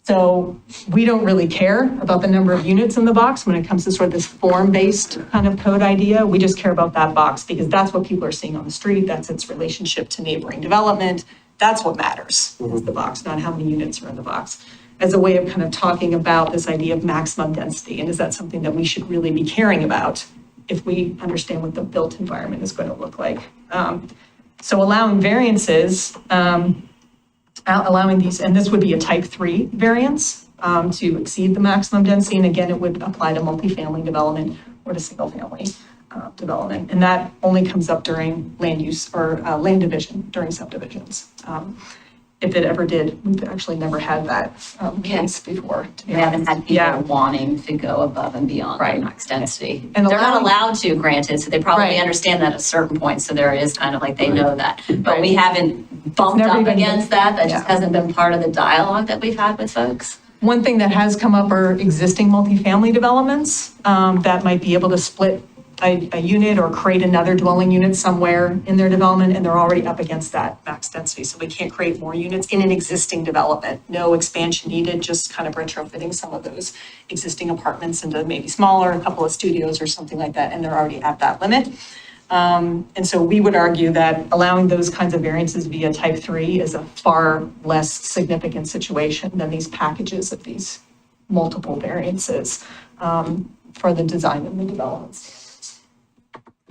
So we don't really care about the number of units in the box when it comes to sort of this form-based kind of code idea. We just care about that box because that's what people are seeing on the street. That's its relationship to neighboring development. That's what matters, is the box, not how many units are in the box, as a way of kind of talking about this idea of maximum density. And is that something that we should really be caring about if we understand what the built environment is going to look like? So allowing variances, allowing these, and this would be a type 3 variance to exceed the maximum density. And again, it would apply to multifamily development or to single family development. And that only comes up during land use or land division, during subdivisions. If it ever did, we've actually never had that case before. We haven't had people wanting to go above and beyond the max density. And they're not allowed to, granted, so they probably understand that at a certain point, so there is kind of like, they know that. But we haven't bumped up against that, just hasn't been part of the dialogue that we've had with folks. One thing that has come up are existing multifamily developments that might be able to split a unit or create another dwelling unit somewhere in their development, and they're already up against that max density. So we can't create more units in an existing development. No expansion needed, just kind of retrofitting some of those existing apartments into maybe smaller, a couple of studios or something like that, and they're already at that limit. And so we would argue that allowing those kinds of variances via type 3 is a far less significant situation than these packages of these multiple variances for the design and the development standards.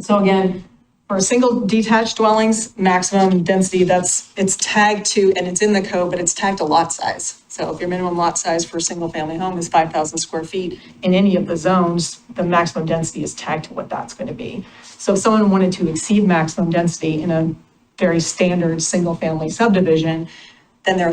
So again, for single detached dwellings, maximum density, it's tagged to, and it's in the code, but it's tagged to lot size. So if your minimum lot size for a single family home is 5,000 square feet in any of the zones, the maximum density is tagged to what that's going to be. So if someone wanted to exceed maximum density in a very standard single family subdivision, then they're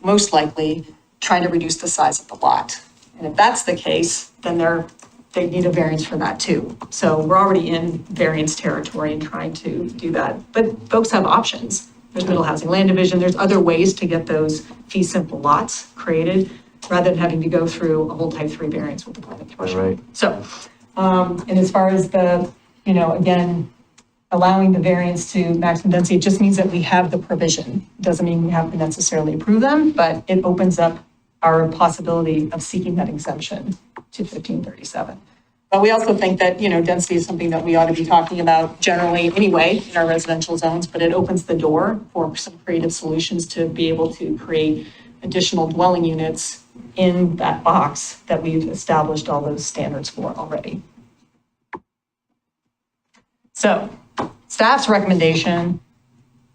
most likely trying to reduce the size of the lot. And if that's the case, then they need a variance for that too. So we're already in variance territory and trying to do that. But folks have options. There's middle housing land division. There's other ways to get those fee simple lots created rather than having to go through a whole type 3 variance with the planning commission. Right. So, and as far as the, again, allowing the variance to maximum density, it just means that we have the provision. Doesn't mean we have to necessarily approve them, but it opens up our possibility of seeking that exemption to 1537. But we also think that, density is something that we ought to be talking about generally anyway in our residential zones, but it opens the door for some creative solutions to be able to create additional dwelling units in that box that we've established all those standards for already. So staff's recommendation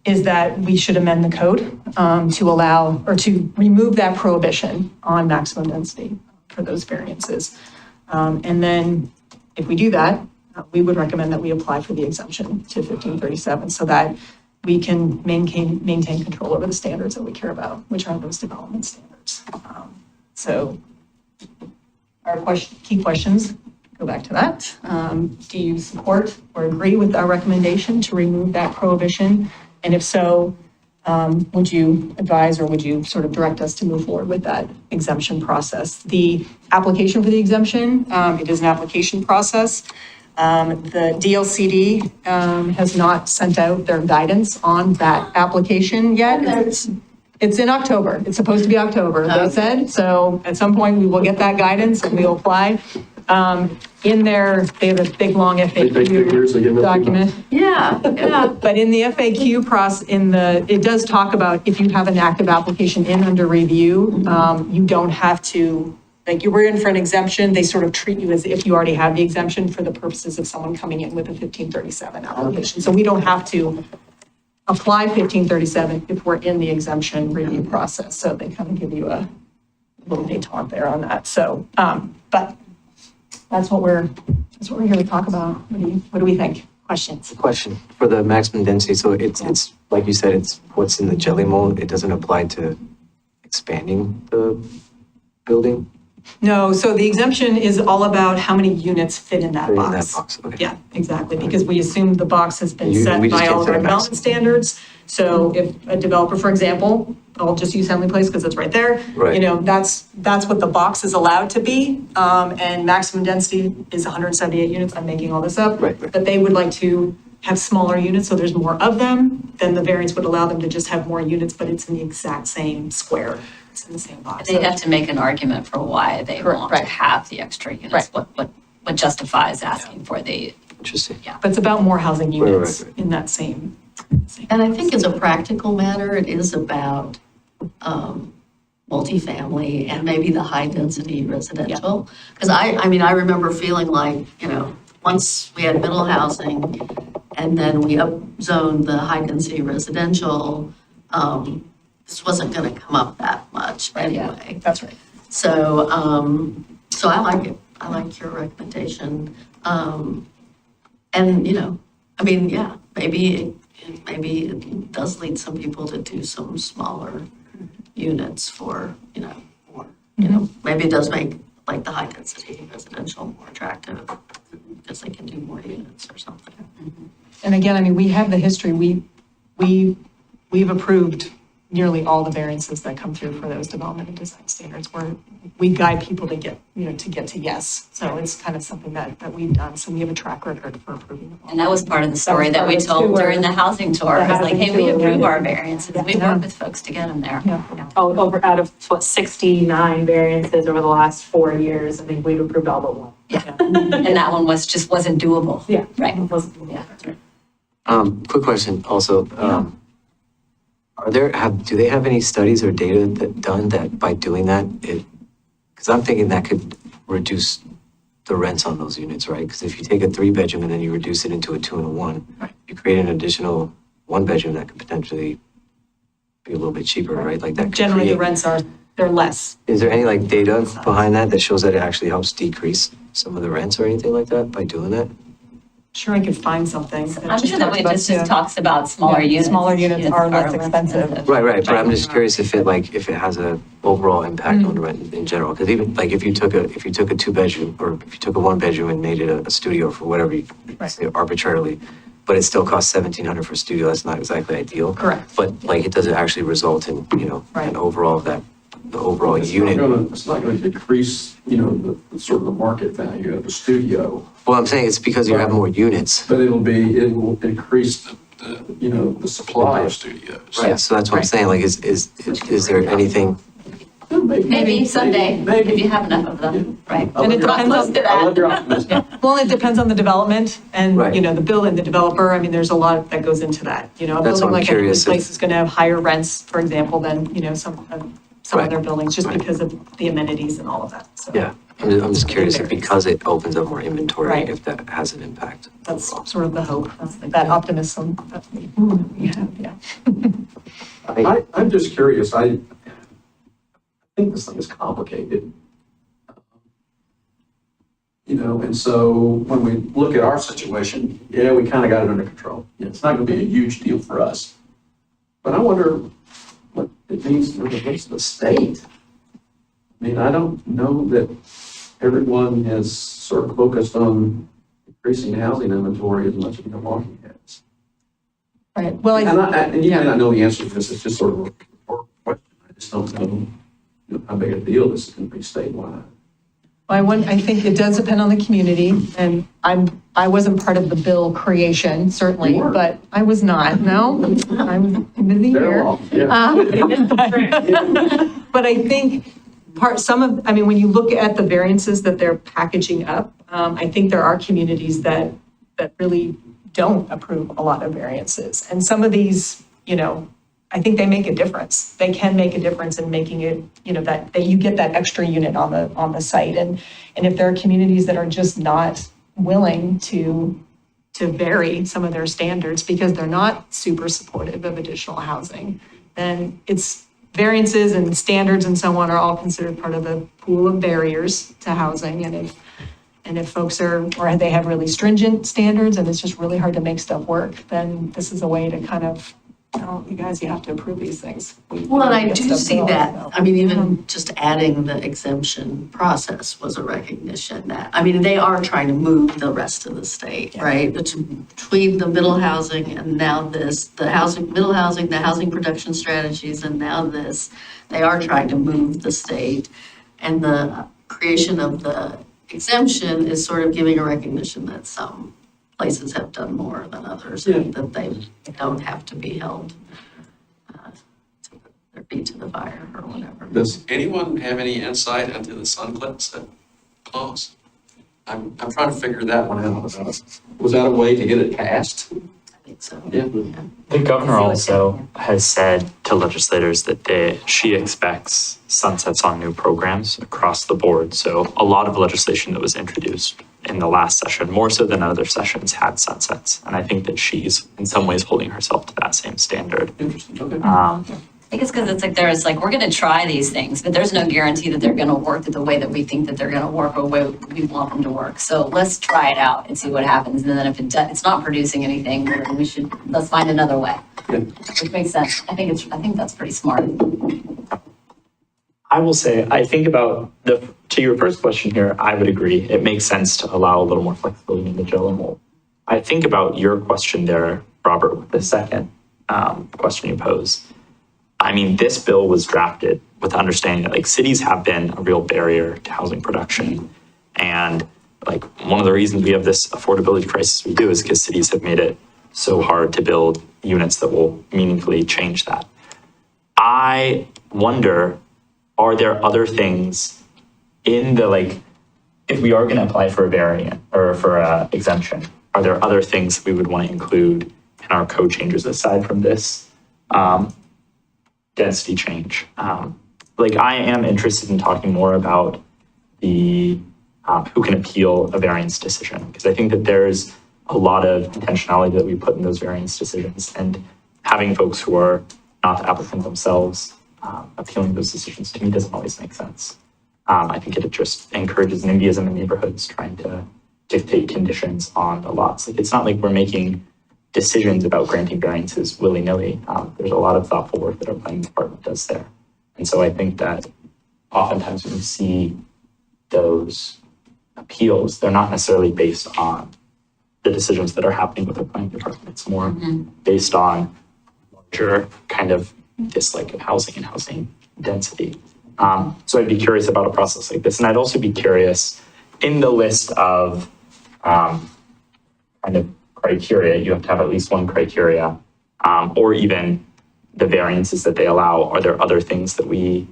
is that we should amend the code to allow, or to remove that prohibition on maximum density for those variances. And then if we do that, we would recommend that we apply for the exemption to 1537 so that we can maintain control over the standards that we care about, which are those development standards. So our key questions go back to that. Do you support or agree with our recommendation to remove that prohibition? And if so, would you advise or would you sort of direct us to move forward with that exemption process? The application for the exemption, it is an application process. The DLCD has not sent out their guidance on that application yet. It's in October. It's supposed to be October, they said. So at some point we will get that guidance and we'll apply. In there, they have a big, long FAQ document. Yeah. But in the FAQ process, it does talk about if you have an active application under review, you don't have to, like you were in for an exemption, they sort of treat you as if you already have the exemption for the purposes of someone coming in with a 1537 application. So we don't have to apply 1537 if we're in the exemption review process. So they kind of give you a little détente there on that. So, but that's what we're here to talk about. What do we think? Questions? Question for the maximum density. So it's like you said, it's what's in the jelly mold. It doesn't apply to expanding the building. No, so the exemption is all about how many units fit in that Fit in that box. box, okay. Yeah, exactly, because we assume the box has been We set just by can't all of set our a development maximum. standards. So if a developer, for example, I'll just use Henley Place because it's right there. Right. That's what the box is allowed to be. And maximum density is 178 units. I'm making all this up. Right. But they would like to have smaller units, so there's more of them. Then the variance would allow them to just have more units, but it's in the exact same square. It's in the same box. They'd have to make an argument for why they Correct, want right. to have the extra units. Right. What justifies asking for the, Interesting. But it's about more housing units right. in that same. And I think as a practical matter, it is about multifamily and maybe the high-density residential. Because I mean, I remember feeling like, once we had middle housing and then we upzoned the high-density residential, this wasn't going to come up that much anyway. That's right. So, so I like it. I like your recommendation. And, I mean, yeah, maybe it does lead some people to do some smaller units for, maybe it does make like the high density residential more attractive because they can do more units or something. And again, I mean, we have the history. We've approved nearly all the variances that come through for those development and design standards where we guide people to get to yes. So it's kind of something that we've done. So we have a track record for approving them all. and that was part of the story that we part of the told tour. during the housing tour. The It was like, housing hey, we tour, approve yeah. our variances. We Yeah. work with folks to get them there. Yeah. Over out of 69 variances over the last 4 years, I think we've approved all but one. And that one wasn't doable. Yeah. Right. Yeah. Quick question also. Do they have any studies or data done that by doing that, because I'm thinking that could reduce the rents on those units, right? Because if you take a 3-bedroom and then you reduce it into a 2 and a 1, you create an additional 1-bedroom that could potentially be a little bit cheaper, right? Like that could Generally, the create- rents they're less. Is there any like data behind that shows that it actually helps decrease some of the rents or anything like that by doing that? Sure, I could find something. I'm sure that talks it about, just yeah. talks about smaller Yeah, units. smaller units are less expensive. Right, but I'm just curious if it has a overall impact on the rent in general, because even like if you took a 2-bedroom or if you took a 1-bedroom and made it a studio for whatever you say arbitrarily, but it still costs $1,700 for a studio, that's not exactly ideal. Correct. But like it doesn't actually result in, an overall of that, the overall unit. It's not gonna decrease, the sort of the market value of the studio, Well, I'm saying it's because you have more units. but it will increase the supply of studios. Right, so that's what I'm saying, like is there anything, Maybe someday, if Maybe. you have enough of them, right? I And it love your depends on- optimism. I love your optimism. Well, it depends on the development and, Right. you know, the bill and the developer. I mean, there's a lot that goes into that. You know, a That's building why I'm like a curious place if- is going to have higher rents, for example, than, you know, some Right. other buildings, just Right. because of the amenities and all of that. So Yeah, I'm just curious if because it opens up more inventory, Right. if that has an impact. that's sort of the hope, that optimism that we have, yeah. I'm just curious, I think this thing is complicated. You know, and so when we look at our situation, yeah, we kind of got it under control. Yeah, it's not going to be a huge deal for us. But I wonder what it means for the rest of the state. I mean, I don't know that everyone has sort of focused on increasing housing inventory as much as Milwaukee has. Right, well, And you may not know the answer to this, it's just sort of a rhetorical question. I just don't know, you know, how big a deal this is going to be statewide. I think it does depend on the community, and I wasn't part of the bill creation, certainly, You weren't. but I was not, no, I'm busy They're here. off, yeah. But I think I mean, when you look at the variances that they're packaging up, I think there are communities that really don't approve a lot of variances. And some of these, you know, I think they make a difference. They can make a difference in making it, you know, that you get that extra unit on the site. And if there are communities that are just not willing to vary some of their standards because they're not super supportive of additional housing, then it's variances and standards and so on are all considered part of the pool of barriers to housing. And if folks or they have really stringent standards and it's just really hard to make stuff work, then this is a way to kind of, oh, you guys, you have to approve these things. Well, and I Get do stuff see built, that. so. I mean, even just adding the exemption process was a recognition that, I mean, they are trying to move the rest of the state, Yeah. right? Between the middle housing and now this, the middle housing, the housing production strategies, and now this, they are trying to move the state. And the creation of the exemption is sort of giving a recognition that some places have done more than others, and that they don't have to be held to their feet to the fire or whatever. Does anyone have any insight into the sun clips that close? I'm trying to figure that one out. Was that a way to get it passed? I think so. Yeah. The governor also has said to legislators that she expects sunsets on new programs across the board. So a lot of legislation that was introduced in the last session, more so than other sessions, had sunsets. And I think that she's in some ways holding herself to that same standard. Interesting, okay. I think it's because it's like there's like, we're going to try these things, but there's no guarantee that they're going to work the way that we think that they're going to work or the way we want them to work. So let's try it out and see what happens. And then if it's not producing anything, then let's find another way. Yeah. Which makes sense. I think that's pretty smart. I will say, I think about to your first question here, I would agree. It makes sense to allow a little more flexibility in the Jill. And I think about your question there, Robert, with the second question you posed. I mean, this bill was drafted with the understanding that like cities have been a real barrier to housing production. And like one of the reasons we have this affordability crisis we do is because cities have made it so hard to build units that will meaningfully change that. I wonder, are there other things in the, like, if we are going to apply for a variant or for a exemption, are there other things we would want to include in our code changes aside from this density change? Like, I am interested in talking more about the who can appeal a variance decision, because I think that there's a lot of intentionality that we put in those variance decisions, and having folks who are not the applicant themselves appealing those decisions to me doesn't always make sense. I think it just encourages NIMBYism in neighborhoods trying to dictate conditions on the lots. Like, it's not like we're making decisions about granting variances willy-nilly. There's a lot of thoughtful work that our planning department does there. And so I think that oftentimes when you see those appeals, they're not necessarily based on the decisions that are happening with the planning department. It's more based on larger kind of dislike of housing and housing density. So I'd be curious about a process like this. And I'd also be curious, in the list of kind of criteria, you have to have at least one criteria, or even the variances that they allow. Are there other things that we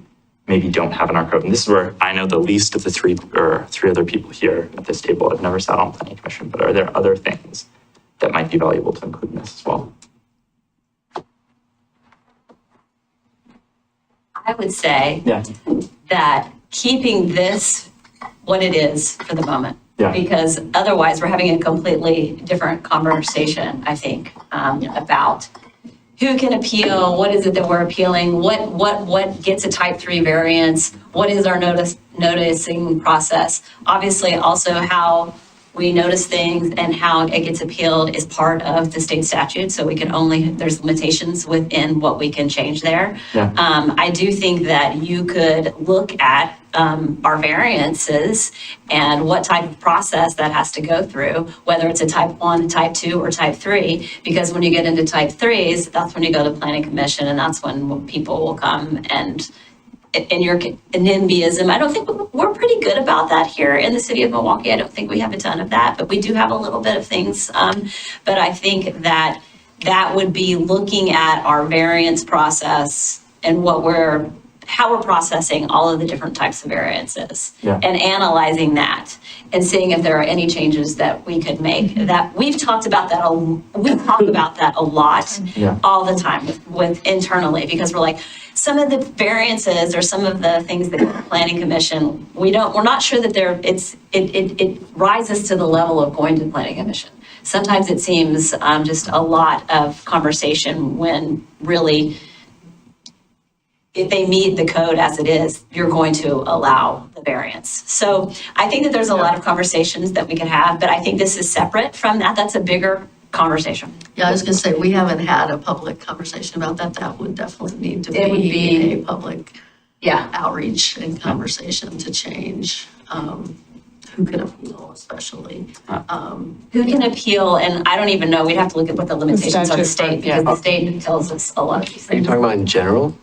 maybe don't have in our code. And this is where I know the least of the three other people here at this table. I've never sat on planning commission, but are there other things that might be valuable to include in this as well? I would say Yeah. that keeping this what it is for the moment. Yeah. Because otherwise, we're having a completely different conversation, I think, about who can appeal, what is it that we're appealing, what gets a type 3 variance, what is our noticing process. Obviously, also how we notice things and how it gets appealed is part of the state statute, so we can only, there's limitations within what we can change there. Yeah. I do think that you could look at our variances and what type of process that has to go through, whether it's a type 1, type 2, or type 3, because when you get into type 3s, that's when you go to planning commission, and that's when people will come and in your NIMBYism, I don't think we're pretty good about that here in the city of Milwaukee. I don't think we have a ton of that, but we do have a little bit of things. But I think that that would be looking at our variance process and how we're processing all of the different types of variances, Yeah. and analyzing that and seeing if there are any changes that we could make. That we've talked about that. We talk about that a lot, Yeah. all the time with internally, because we're like, some of the variances or some of the things that the planning commission, we're not sure that it rises to the level of going to the planning commission. Sometimes it seems just a lot of conversation when really, if they meet the code as it is, you're going to allow the variance. So I think that there's a lot of conversations that we can have, but I think this is separate from that. That's a bigger conversation. Yeah, I was gonna say, we haven't had a public conversation about that. That would definitely need to It would be- a public Yeah. outreach and conversation to change, who can appeal especially. Who can appeal, and I don't even know, we'd have to look at what the limitations are the statute, state, yeah. because the state tells us a lot of these Are you things. talking about in general?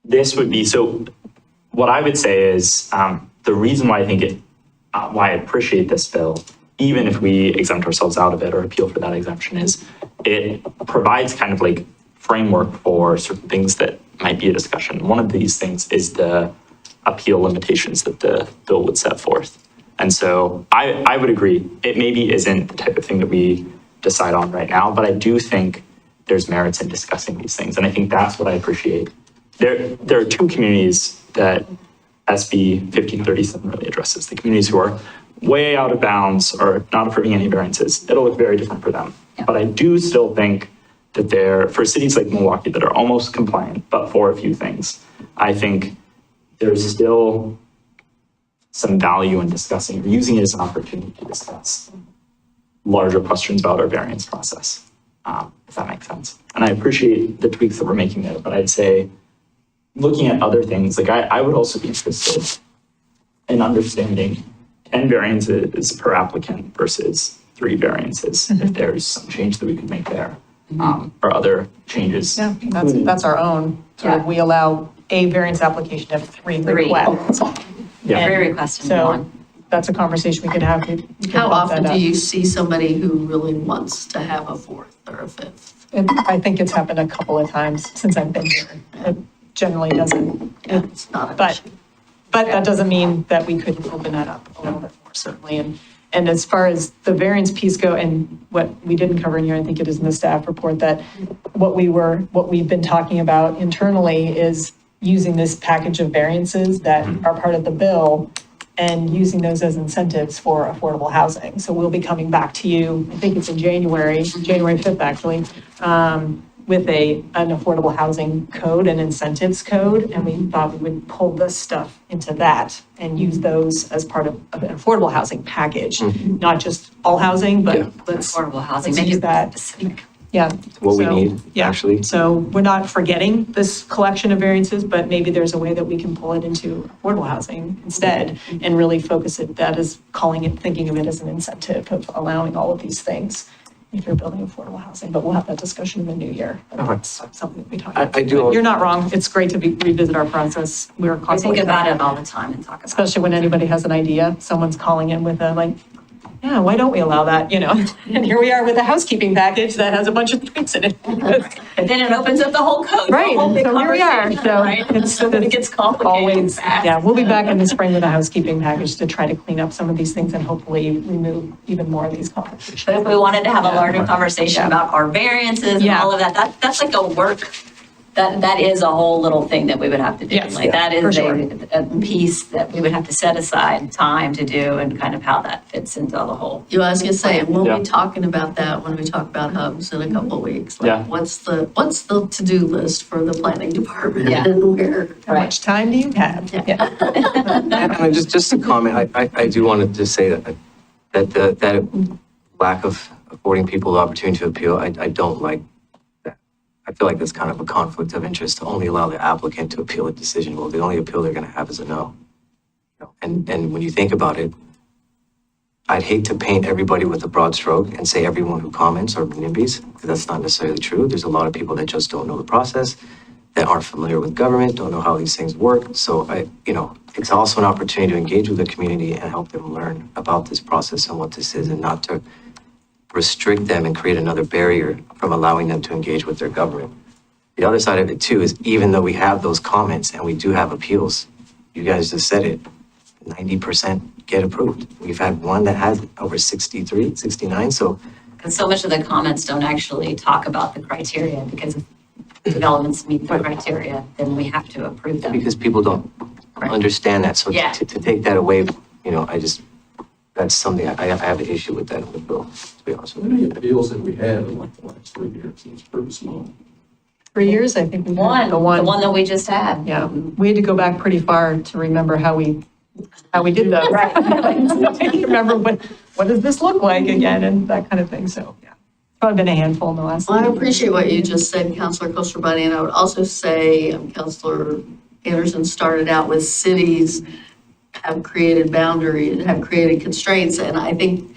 This would be, so what I would say is the reason why I think why I appreciate this bill, even if we exempt ourselves out of it or appeal for that exemption, is it provides kind of like framework for certain things that might be a discussion. One of these things is the appeal limitations that the bill would set forth. And so I would agree, it maybe isn't the type of thing that we decide on right now, but I do think there's merits in discussing these things. And I think that's what I appreciate. There are two communities that SB 1537 really addresses, the communities who are way out of bounds or not approving any variances. It'll look very different for them. But I do still think that for cities like Milwaukee that are almost compliant, but for a few things, I think there's still some value in discussing, or using it as an opportunity to discuss larger questions about our variance process, if that makes sense. And I appreciate the tweaks that we're making there, but I'd say looking at other things, like I would also be interested in understanding 10 variances per applicant versus 3 variances, if there's some change that we could make there, or other changes. Yeah, that's our own. Sort of, we allow a variance application to have 3 Three. requests. Yeah. Every request in So one. that's a conversation we could have. We could How bump often that do up. you see somebody who really wants to have a 4th or a 5th? I think it's happened a couple of times since I've been here. It generally doesn't. Yeah, it's not an But, issue. but that doesn't mean that we couldn't open that up a little bit more, certainly. And as far as the variance piece go, and what we didn't cover in here, I think it is in the staff report, that what we've been talking about internally is using this package of variances that are part of the bill and using those as incentives for affordable housing. So we'll be coming back to you, I think it's in January 5th, actually, with an affordable housing code and incentives code. And we thought we would pull this stuff into that and use those as part of an affordable housing package, not just all housing, but Yeah. let's Affordable housing, let's make use it that. specific. Yeah. What we So, need, yeah. actually. So we're not forgetting this collection of variances, but maybe there's a way that we can pull it into affordable housing instead and really focus it, that is thinking of it as an incentive of allowing all of these things if you're building affordable housing, but we'll have that discussion in the new year. That's something that we talk about. I do. You're not wrong. It's great to revisit our process. We're I think constantly. about it all the time and talk about it. Especially when anybody has an idea, someone's calling in with a yeah, why don't we allow that, you know? And here we are with a housekeeping package that has a bunch of things in it. And then it opens up the whole code. the Right, whole big so here we are, conversation, so right? it's And then it gets complicated always, fast. yeah, we'll be back in the spring with a housekeeping package to try to clean up some of these things and hopefully remove even more of these complications. But if we wanted to have a larger conversation Yeah. about our variances and Yeah. all of that, that's like a work, that is a whole little thing that we would have to do. Yes, Like that for is sure. a piece that we would have to set aside time to do and kind of how that fits into the whole. You know, I was gonna say, we'll Yeah. be talking about that when we talk about hubs in a couple of weeks. Like, Yeah. what's the to-do list for the planning department Yeah. and where? How much time do you have? Yeah. And just a comment, I do want to just say that lack of affording people the opportunity to appeal, I don't like that. I feel like that's kind of a conflict of interest to only allow the applicant to appeal a decision. Well, the only appeal they're going to have is a no. And when you think about it, I'd hate to paint everybody with a broad stroke and say everyone who comments are NIMBYs, because that's not necessarily true. There's a lot of people that just don't know the process, that aren't familiar with government, don't know how these things work. So it's also an opportunity to engage with the community and help them learn about this process and what this is, and not to restrict them and create another barrier from allowing them to engage with their government. The other side of it too is, even though we have those comments and we do have appeals, you guys just said it, 90% get approved. We've had one that has over 63, 69, so Because so much of the comments don't actually talk about the criteria, because if developments meet the criteria, then we have to approve them. because people don't understand that. So Yeah. to take that away, that's something I have an issue with that in the bill, to be honest How with you. many appeals have we had in like the last 3 years? It's pretty small. 3 years, I think we had The the one one. that we just had. Yeah, we had to go back pretty far to remember how we did those. Right. Remember what does this look like again, and that kind of thing, so, yeah. Probably been a handful in the last. Well, I appreciate what you just said, Counselor Koster-Bunny, and I would also say, Counselor Anderson started out with cities have created boundaries, have created constraints, and I think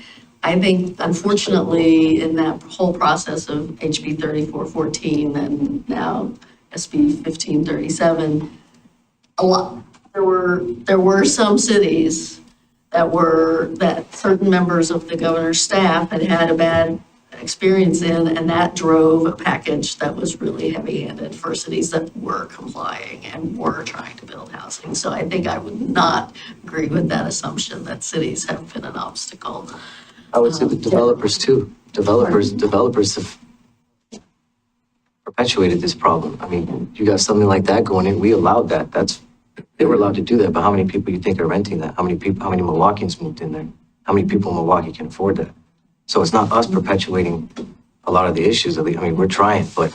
unfortunately, in that whole process of HB 3414 and now SB 1537, there were some cities that certain members of the governor's staff had a bad experience in, and that drove a package that was really heavy-handed for cities that were complying and were trying to build housing. So I think I would not agree with that assumption that cities have been an obstacle. I would say the developers too. Developers have perpetuated this problem. I mean, you got something like that going in, we allowed that. They were allowed to do that, but how many people you think are renting that? How many Milwaukeeans moved in there? How many people in Milwaukee can afford that? So it's not us perpetuating a lot of the issues. I mean, we're trying, but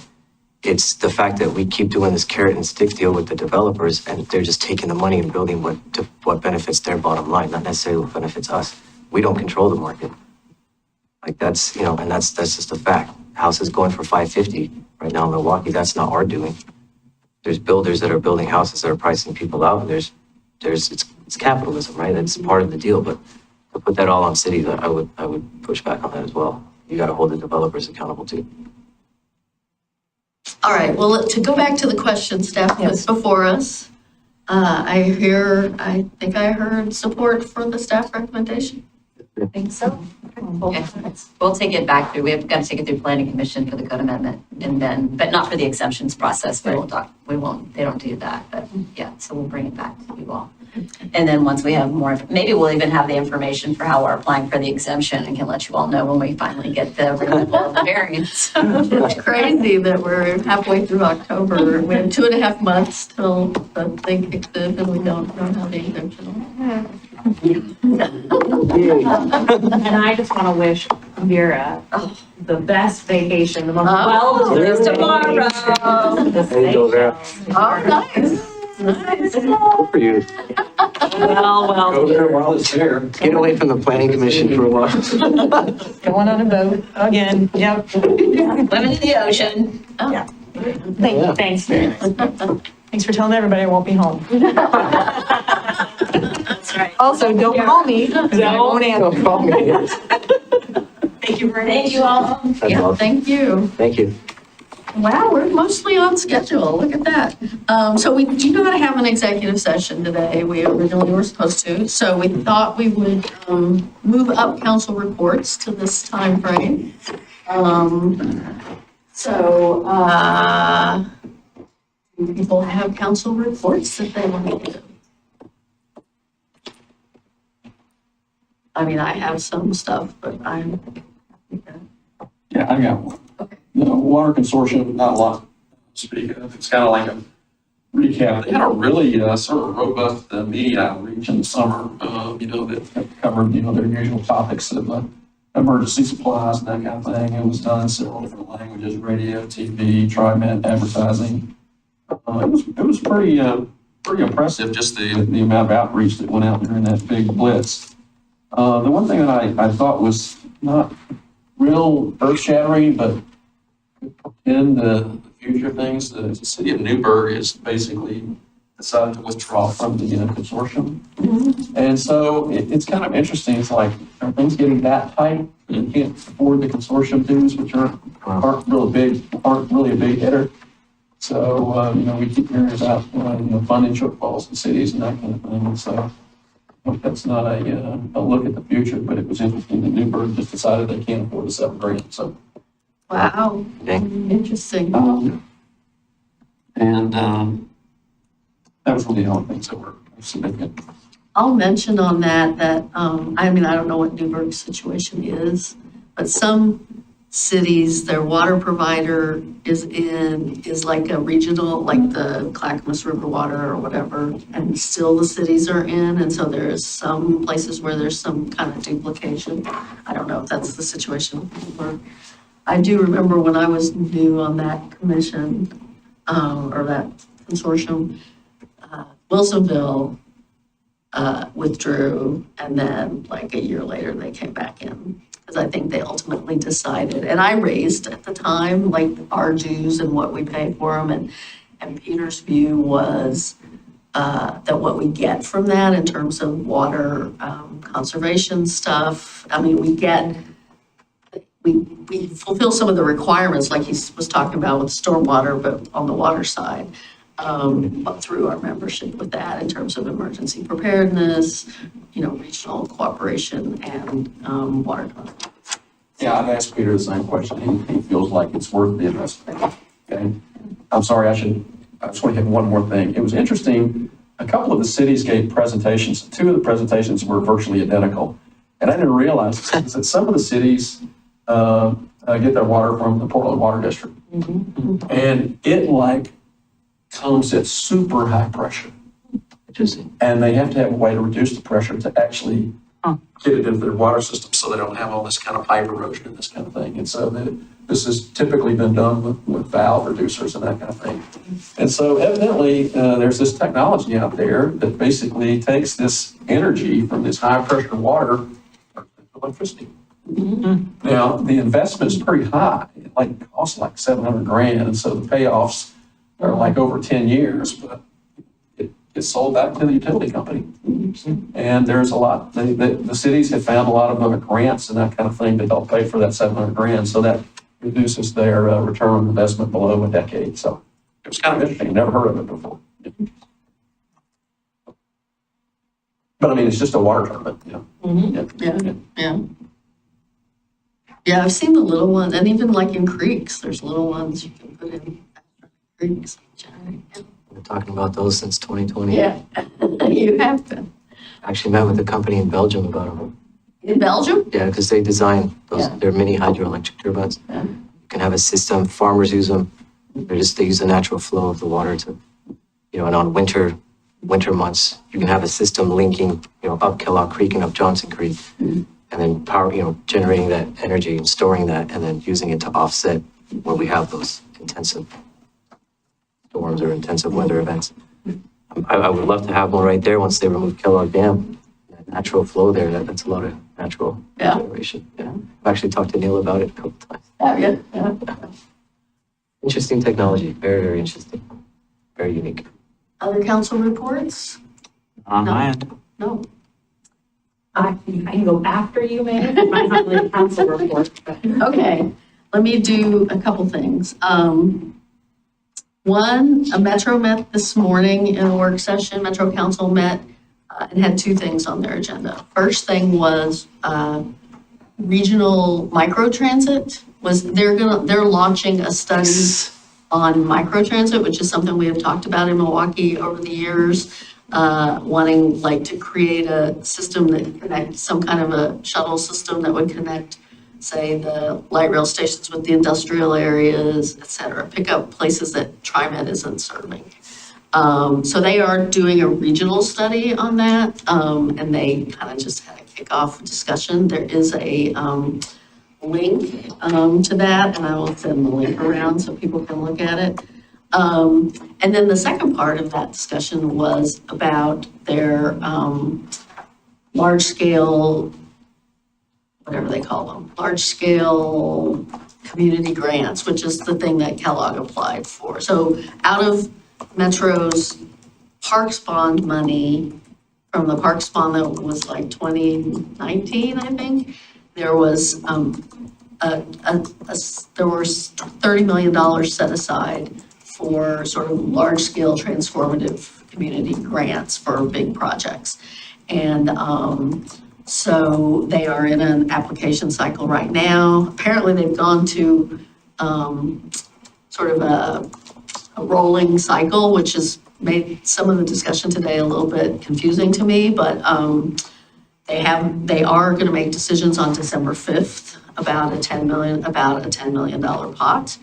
it's the fact that we keep doing this carrot and stick deal with the developers, and they're just taking the money and building what benefits their bottom line, not necessarily what benefits us. We don't control the market. Like that's just a fact. Houses going for $550 right now in Milwaukee, that's not our doing. There's builders that are building houses that are pricing people out, and it's capitalism, right? That's part of the deal, but to put that all on cities, I would push back on that as well. You gotta hold the developers accountable too. All right, well, to go back to the question staff put Yes. before us, I think I heard support for the staff recommendation. I think so. Okay. We'll take it back through, we've got to take it through planning commission for the code amendment, and then, but not for the exemptions process. They don't do that, but yeah, so we'll bring it back to you all. And then once we have more, maybe we'll even have the information for how we're applying for the exemption and can let you all know when we finally get the removal of the variance. It's crazy that we're halfway through October. We have 2.5 months till the thing kicks in and we don't know how the exemption And I just want to wish Vera the best vacation, the most Oh, there's well-deserved tomorrow. vacation. The There you go, Vera. Oh, nice. Nice. Good for you. Well, Go there while it's there. Get away from the planning commission for a while. Going on a boat again, yep. Living in the ocean. Yeah. thanks, Vera. Thanks for telling everybody I won't be home. That's right. Also, don't call me, because I won't answer. Don't call me. Thank you very much. Thank you all. That's Yeah, awesome. thank you. Thank you. Wow, we're mostly on schedule. Look at that. So we do not have an executive session today. We originally were supposed to. So we thought we would move up council reports to this time frame. Do people have council reports that they want to give? I mean, I have some stuff, but I'm. Yeah, I got one. Okay. The Water Consortium, not a lot to speak of. It's kind of like a recap. They had a really sort of robust media outreach in the summer, that covered, their usual topics of emergency supplies and that kind of thing. It was done in several different languages, radio, TV, TriMet, advertising. It was pretty impressive, just the amount of outreach that went out during that big blitz. The one thing that I thought was not real earth-shattering, but could portend the future things, the city of Newburgh has basically decided to withdraw from the consortium. And so it's kind of interesting. It's like, are things getting that tight? You can't afford the consortium dues, which aren't really a big hitter. So, we keep hearing about, funding shortfalls in cities and that kind of thing. So I hope that's not a look at the future, but it was interesting that Newburgh just decided they can't afford the $7 grand. So, Wow, Okay. interesting. That was really the only things that were significant. I'll mention on that, I mean, I don't know what Newburgh's situation is, but some cities, their water provider is like a regional, like the Clackamas River Water or whatever, and still the cities are in, and so there's some places where there's some kind of duplication. I don't know if that's the situation with Newburgh. I do remember when I was new on that commission, or that consortium, Wilsonville withdrew, and then like a year later, they came back in. Because I think they ultimately decided, and I raised at the time, like our dues and what we pay for them, and Peter's view was that what we get from that in terms of water conservation stuff, I mean, we fulfill some of the requirements, like he was talking about with stormwater, but on the water side, but through our membership with that in terms of emergency preparedness, regional cooperation and water conservation. Yeah, I've asked Peter the same question. He feels like it's worth the investment. Okay. I'm sorry, I just want to hit one more thing. It was interesting. A couple of the cities gave presentations. Two of the presentations were virtually identical. And I didn't realize that some of the cities get their water from the Portland Water District. And it comes at super high pressure. Interesting. And they have to have a way to reduce the pressure to actually get it into their water system so they don't have all this kind of pipe erosion and this kind of thing. And so this has typically been done with valve reducers and that kind of thing. And so evidently, there's this technology out there that basically takes this energy from this high pressure water to electricity. Now, the investment is pretty high. It costs like $700 grand. And so the payoffs are over 10 years, but it's sold back to the utility company. And there's a lot, the cities have found a lot of grants and that kind of thing to help pay for that $700 grand. So that reduces their return on investment below a decade. So it was kind of interesting. Never heard of it before. But I mean, it's just a water tournament. Yeah, I've seen the little ones, and even like in creeks, there's little ones you can put in creeks. We're talking about those since 2020. Yeah, you have been. Actually met with a company in Belgium about them. In Belgium? Yeah, because they design those, Yeah. they're mini hydroelectric turbines. Yeah. You can have a system, farmers use them. They use the natural flow of the water to, and on winter months, you can have a system linking, up Kellogg Creek and up Johnson Creek. And then power, generating that energy and storing that and then using it to offset where we have those intensive storms or intensive weather events. I would love to have one right there once they remove Kellogg Dam. That natural flow there, that's a lot of natural generation. Yeah. I've actually talked to Neil about it a couple times. Yeah. Interesting technology, very, very interesting, very unique. Other council reports? On No. my end. No. I can go after you, May. Mine's not really a council report, but. Okay, let me do a couple things. One, a Metro met this morning in a work session, Metro Council met and had two things on their agenda. First thing was regional microtransit. They're launching a study on microtransit, which is something we have talked about in Milwaukie over the years, wanting like to create a system that connects, some kind of a shuttle system that would connect, say, the light rail stations with the industrial areas, et cetera, pick up places that TriMet isn't serving. So they are doing a regional study on that, and they kind of just had a kickoff discussion. There is a link to that, and I will send the link around so people can look at it. And then the second part of that discussion was about their large-scale, whatever they call them, large-scale community grants, which is the thing that Kellogg applied for. So out of Metro's Parks Bond money, from the Parks Bond that was like 2019, I think, there was there was $30 million set aside for sort of large-scale transformative community grants for big projects. And so they are in an application cycle right now. Apparently, they've gone to sort of a rolling cycle, which has made some of the discussion today a little bit confusing to me, but they are going to make decisions on December 5th about a $10 million pot.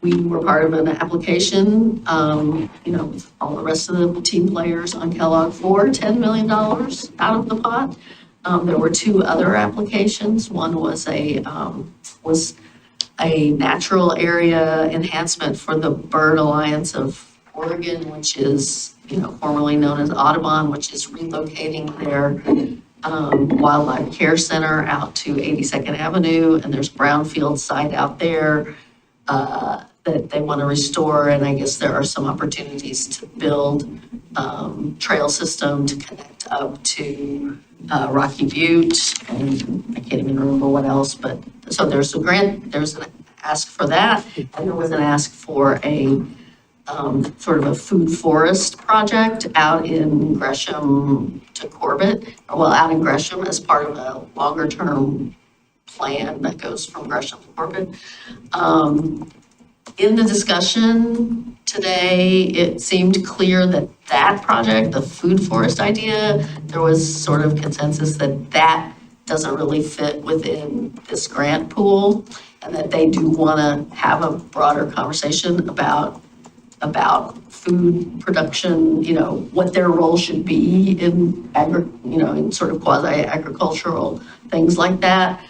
We were part of an application, with all the rest of the team players on Kellogg for $10 million out of the pot. There were two other applications. One was a natural area enhancement for the Bird Alliance of Oregon, which is, formerly known as Audubon, which is relocating their wildlife care center out to 82nd Avenue, and there's a brownfield site out there that they want to restore, and I guess there are some opportunities to build trail system to connect up to Rocky Butte, and I can't even remember what else, but so there's a grant, there's an ask for that, and there was an ask for a sort of a food forest project out in Gresham to Corbett, out in Gresham as part of a longer term plan that goes from Gresham to Corbett. In the discussion today, it seemed clear that that project, the food forest idea, there was sort of consensus that that doesn't really fit within this grant pool, and that they do want to have a broader conversation about food production, what their role should be in in sort of quasi-agricultural things like that.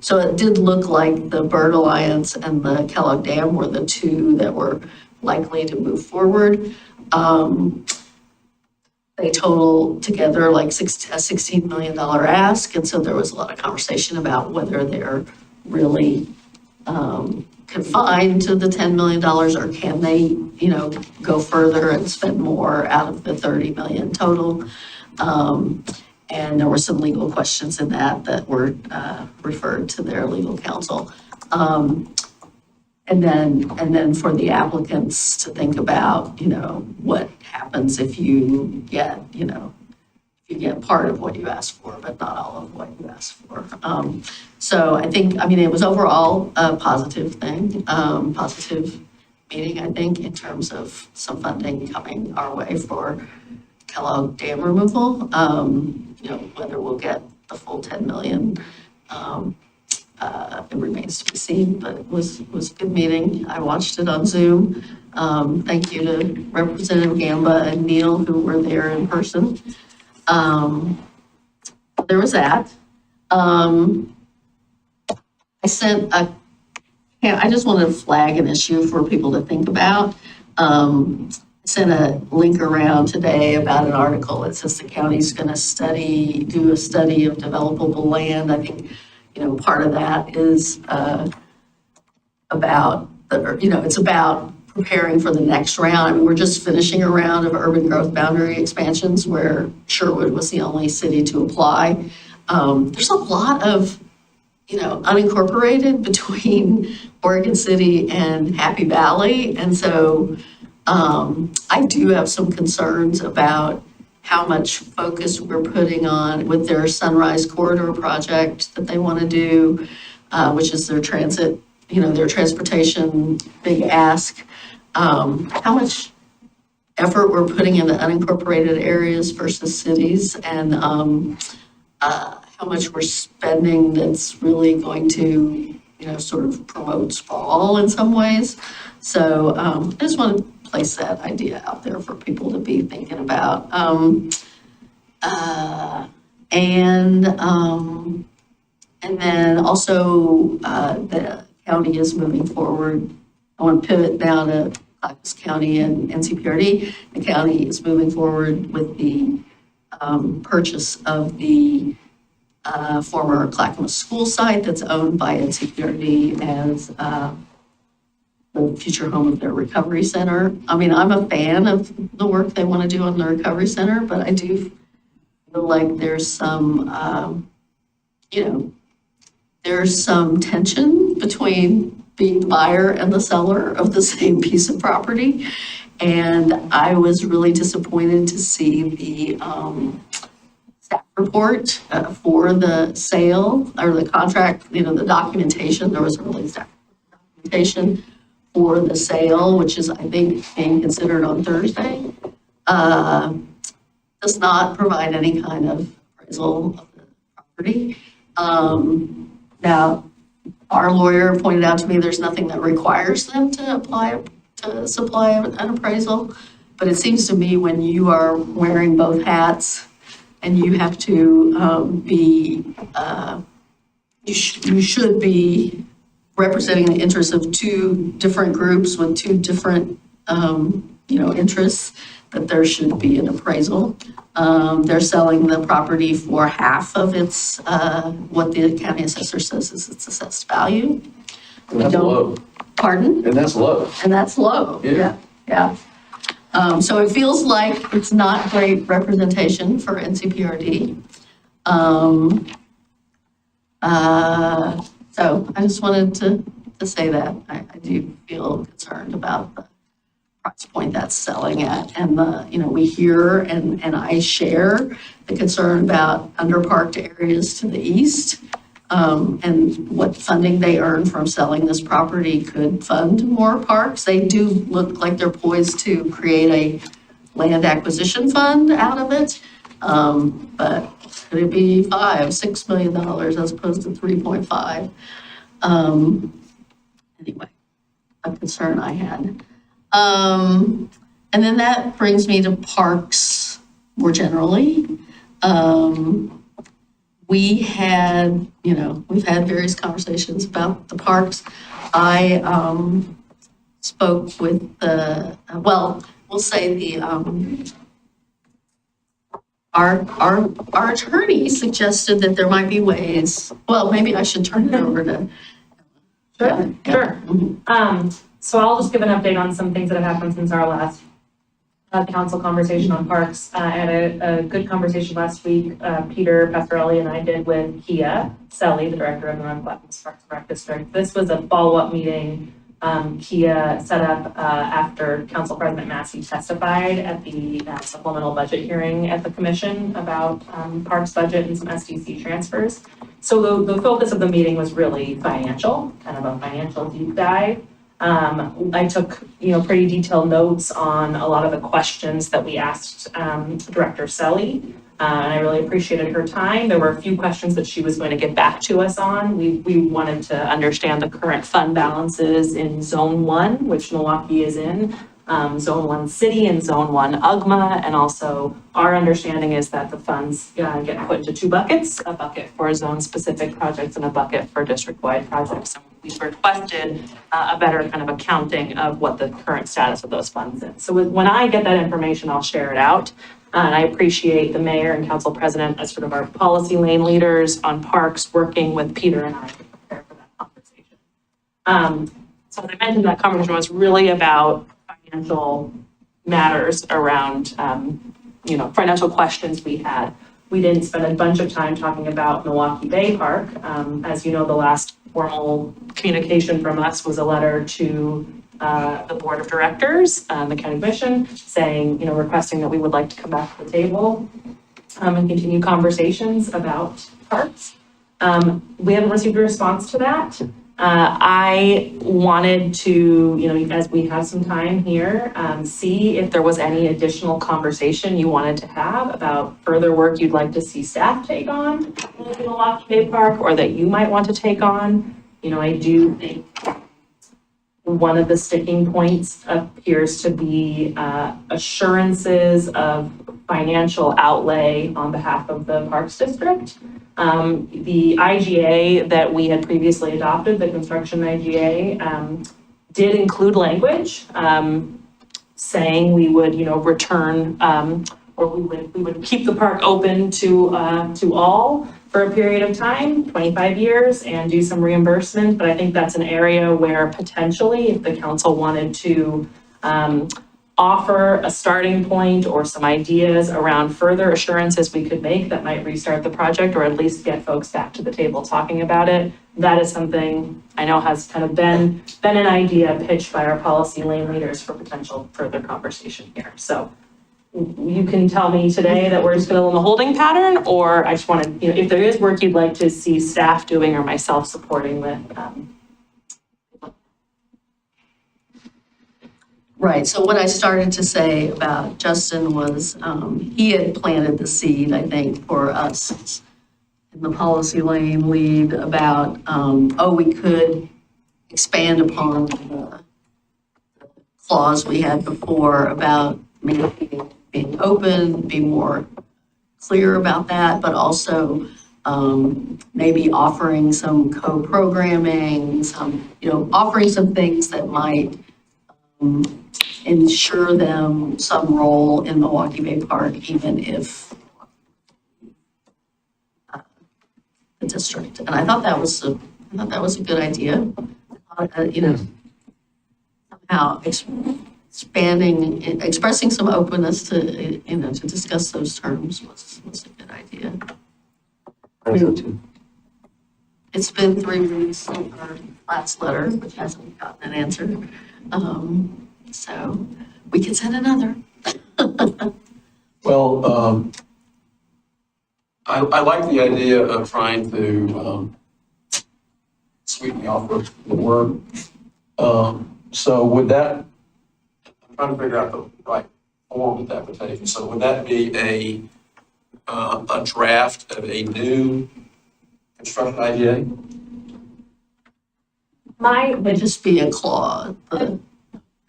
So it did look like the Bird Alliance and the Kellogg Dam were the two that were likely to move forward. They total together like a $16 million ask, and so there was a lot of conversation about whether they're really confined to the $10 million, or can they, go further and spend more out of the $30 million total. And there were some legal questions in that were referred to their legal counsel. And then for the applicants to think about, what happens if you get, you get part of what you asked for, but not all of what you asked for. So I think, it was overall a positive thing, positive meeting, I think, in terms of some funding coming our way for Kellogg Dam removal. Whether we'll get the full 10 million, it remains to be seen, but it was a good meeting. I watched it on Zoom. Thank you to Representative Gamba and Neil, who were there in person. There was that. I just wanted to flag an issue for people to think about. I sent a link around today about an article that says the county's going to do a study of developable land. I think, part of that is about it's about preparing for the next round. We're just finishing a round of urban growth boundary expansions where Sherwood was the only city to apply. there's a lot of, unincorporated between Oregon City and Happy Valley. And so I do have some concerns about how much focus we're putting on with their Sunrise Corridor project that they want to do, which is their transit, their transportation big ask. How much effort we're putting into unincorporated areas versus cities, and how much we're spending that's really going to, sort of promote sprawl in some ways. So I just want to place that idea out there for people to be thinking about. And then also the county is moving forward. I want to pivot now to Clackamas County and NCPRD. The county is moving forward with the purchase of the former Clackamas school site that's owned by NCPRD as the future home of their recovery center. I mean, I'm a fan of the work they want to do on the recovery center, but I do feel like there's some, there's some tension between being the buyer and the seller of the same piece of property. And I was really disappointed to see the staff report for the sale or the contract, the documentation. There was really staff documentation for the sale, which is, I think, being considered on Thursday, does not provide any kind of appraisal of the property. Now, our lawyer pointed out to me there's nothing that requires them to supply an appraisal, but it seems to me when you are wearing both hats and you have to you should be representing the interests of two different groups with two different, interests, that there should be an appraisal. They're selling the property for half of its, what the county assessor says is its assessed value. And that's low. Pardon? And that's low. And that's low. Yeah. Yeah. So it feels like it's not great representation for NCPRD. So I just wanted to say that I do feel concerned about the price point that's selling at. And we hear and I share the concern about underparked areas to the east. And what funding they earn from selling this property could fund more parks. They do look like they're poised to create a land acquisition fund out of it. But could it be $5-6 million as opposed to 3.5? Anyway, a concern I had. And then that brings me to parks more generally. We've had various conversations about the parks. I spoke with our attorney suggested that there might be ways. Well, maybe I should turn it over to. Sure. So I'll just give an update on some things that have happened since our last council conversation on parks. I had a good conversation last week. Peter Pasquarelli and I did with Kia Selly, the director of the North Clackamas Parks and Rec District. This was a follow-up meeting Kia set up after Council President Massey testified at the supplemental budget hearing at the commission about parks budget and some SDC transfers. So the focus of the meeting was really financial, kind of a financial deep dive. I took, pretty detailed notes on a lot of the questions that we asked Director Selly, and I really appreciated her time. There were a few questions that she was going to get back to us on. We wanted to understand the current fund balances in Zone 1, which Milwaukie is in, Zone 1 City and Zone 1 UGMA, and also our understanding is that the funds get put into two buckets, a bucket for zone-specific projects and a bucket for district-wide projects. We've requested a better kind of accounting of what the current status of those funds is. So when I get that information, I'll share it out. And I appreciate the mayor and council president as sort of our policy lane leaders on parks working with Peter and I to prepare for that conversation. So as I mentioned, that conversation was really about financial matters around, financial questions we had. we didn't spend a bunch of time talking about Milwaukie Bay Park. As you know, the last formal communication from us was a letter to the board of directors, the county commission, saying, requesting that we would like to come back to the table and continue conversations about parks. We haven't received a response to that. I wanted to, as we have some time here, see if there was any additional conversation you wanted to have about further work you'd like to see staff take on in Milwaukie Bay Park, or that you might want to take on. I do think one of the sticking points appears to be assurances of financial outlay on behalf of the Parks District. The IGA that we had previously adopted, the construction IGA, did include language saying we would, return or we would keep the park open to all for a period of time, 25 years, and do some reimbursement. But I think that's an area where potentially, if the council wanted to offer a starting point or some ideas around further assurances we could make that might restart the project, or at least get folks back to the table talking about it. That is something I know has kind of been an idea pitched by our policy lane leaders for potential further conversation here. So you can tell me today that we're just going to in the holding pattern, or I just want to, if there is work you'd like to see staff doing or myself supporting with. Right, so what I started to say about Justin was, he had planted the seed, I think, for us in the policy lane lead about, we could expand upon the clause we had before about maybe being open, be more clear about that, but also maybe offering some co-programming, offering some things that might ensure them some role in Milwaukie Bay Park, even if the district. And I thought that was a good idea. Somehow expressing some openness to, to discuss those terms was a good idea. I so too. It's been 3 weeks since our last letter, which hasn't gotten an answer. So we could send another. Well, I like the idea of trying to sweeten the offer, the word. So would that, I'm trying to figure out the right form that would take. So would that be a draft of a new construction IGA? It would just be a clause.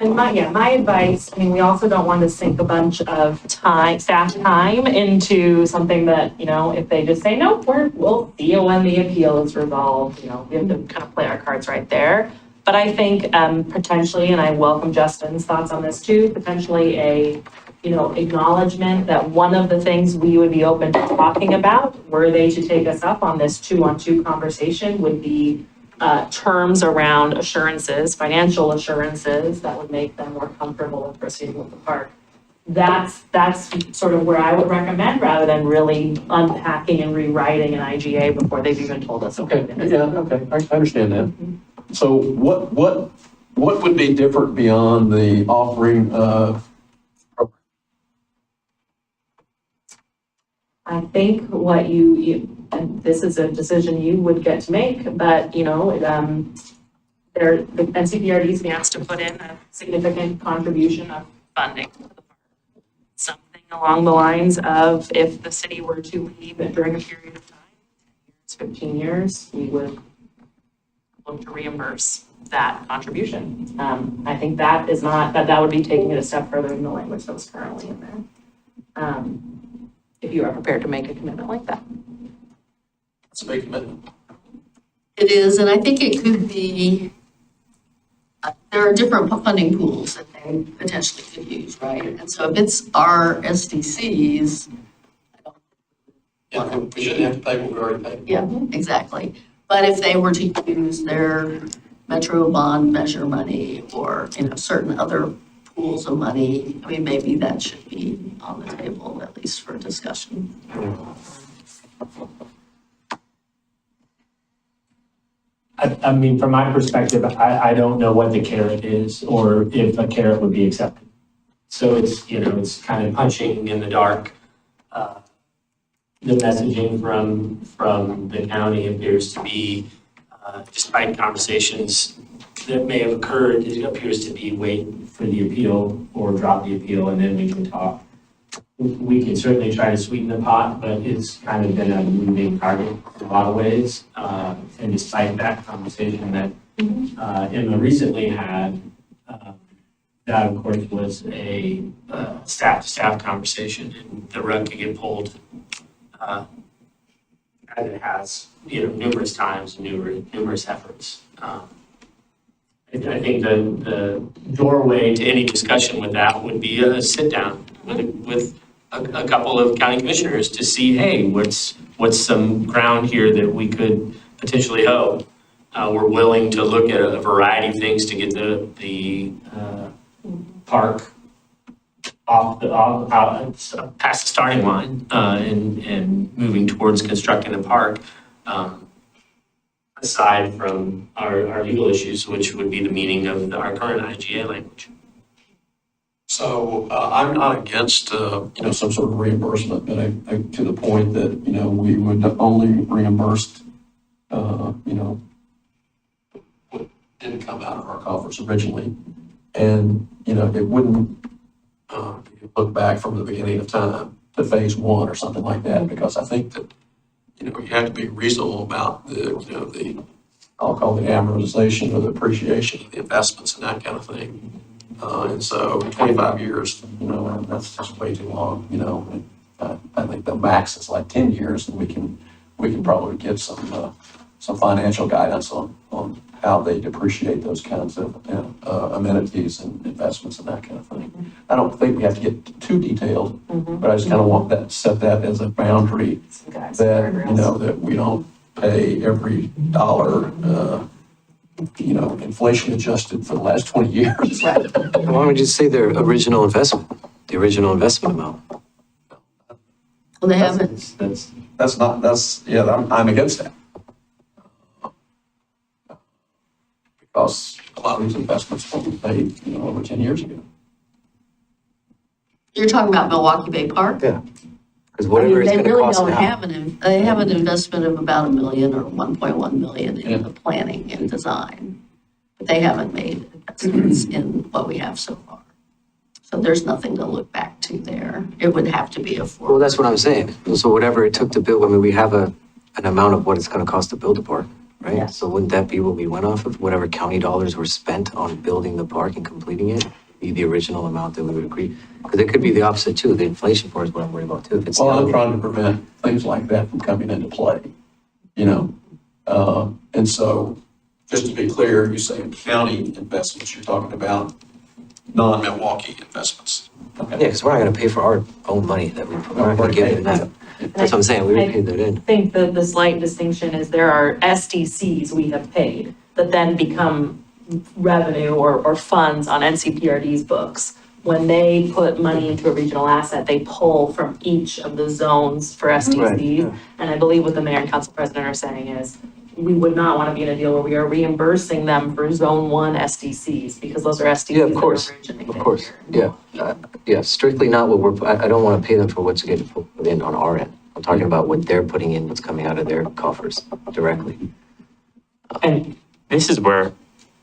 My advice, we also don't want to sink a bunch of staff time into something that, if they just say, nope, we'll see you when the appeal is resolved, we have to kind of play our cards right there. But I think potentially, and I welcome Justin's thoughts on this too, potentially a, acknowledgement that one of the things we would be open to talking about, were they to take us up on this 2-on-2 conversation, would be terms around assurances, financial assurances that would make them more comfortable in proceeding with the park. That's sort of where I would recommend, rather than really unpacking and rewriting an IGA before they've even told us. Okay, I understand that. So what would be different beyond the offering of? I think what and this is a decision you would get to make, but the NCPRD stands to put in a significant contribution of funding to the park. Something along the lines of, if the city were to leave it during a period of time, 15 years, we would look to reimburse that contribution. I think that is not, that would be taking it a step further than the language that was currently in there. If you are prepared to make a commitment like that. It's a big commitment. It is, and I think it could be, there are different funding pools that they potentially could use, right? And so if it's our SDCs, Yeah, we shouldn't have to pay what we already paid. yeah, exactly. But if they were to use their Metro bond measure money, or, certain other pools of money. I mean, maybe that should be on the table, at least for discussion. I mean, from my perspective, I don't know what the carrot is or if a carrot would be accepted. So it's, it's kind of punching in the dark. The messaging from the county appears to be, despite conversations that may have occurred, it appears to be wait for the appeal or drop the appeal and then we can talk. We can certainly try to sweeten the pot, but it's kind of been a moving target in a lot of ways. And despite that conversation that Emma recently had, that of course was a staff-to-staff conversation, and the rug could get pulled as it has, numerous times, numerous efforts. I think the doorway to any discussion with that would be a sit down with a couple of county commissioners to see, hey, what's some ground here that we could potentially hoe. We're willing to look at a variety of things to get the park out past the starting line and moving towards constructing the park. Aside from our legal issues, which would be the meaning of our current IGA language. So I'm not against, some sort of reimbursement, but to the point that, we would only reimburse, what didn't come out of our coffers originally. And, it wouldn't look back from the beginning of time to phase one or something like that, because I think that, you have to be reasonable about the I'll call the amortization or the appreciation of the investments and that kind of thing. And so 25 years, that's just way too long, and I think the max is like 10 years, and we can probably get some financial guidance on how they depreciate those kinds of amenities and investments and that kind of thing. I don't think we have to get too detailed, but I just kind of want that, set that as a boundary that, that we don't pay every dollar, inflation adjusted for the last 20 years. Why don't we just say the original investment amount? Well, they haven't. I'm against that. Because a lot of these investments were made, over 10 years ago. You're talking about Milwaukie Bay Park? Yeah. Because whatever it's They gonna really cost don't now. have they have an investment of about $1 million or 1.1 million in the planning and design. But they haven't made investments in what we have so far. So there's nothing to look back to there. It would have to be a Well, forward. that's what I'm saying. So whatever it took to build, we have an amount of what it's gonna cost to build the park, right? Yeah. So wouldn't that be what we went off of? Whatever county dollars were spent on building the park and completing it, be the original amount that we would agree? Because it could be the opposite too. The inflation part is what I'm worried about too. If it's the Well, I'm other- trying to prevent things like that from coming into play, and so, just to be clear, you say county investments, you're talking about non-Milwaukie investments. Yeah, because we're not gonna pay for our own money that we're not gonna give it that. That's what I'm saying. We would pay that in. I think the slight distinction is there are SDCs we have paid that then become revenue or funds on NCPRD's books. When they put money into a regional asset, they pull from each of the zones for SDCs. yeah. And I believe what the mayor and council president are saying is, we would not want to be in a deal where we are reimbursing them for zone one SDCs, because those are SDCs Yeah, of that course, originated of course, here. yeah. Yeah, strictly not what I don't want to pay them for what's getting put in on our end. I'm talking about what they're putting in, what's coming out of their coffers directly. And this is where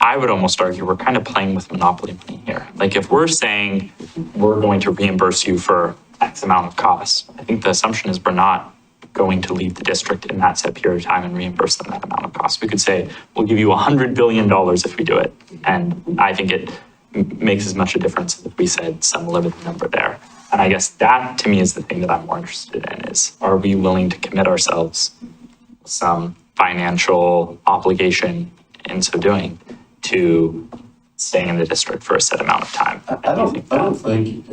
I would almost argue we're kind of playing with monopoly money here. Like if we're saying we're going to reimburse you for X amount of costs, I think the assumption is we're not going to leave the district in that set period of time and reimburse them that amount of costs. We could say, we'll give you $100 billion if we do it. And I think it makes as much a difference as if we said some limited number there. And I guess that to me is the thing that I'm more interested in is, are we willing to commit ourselves some financial obligation in so doing to staying in the district for a set amount of time? I don't think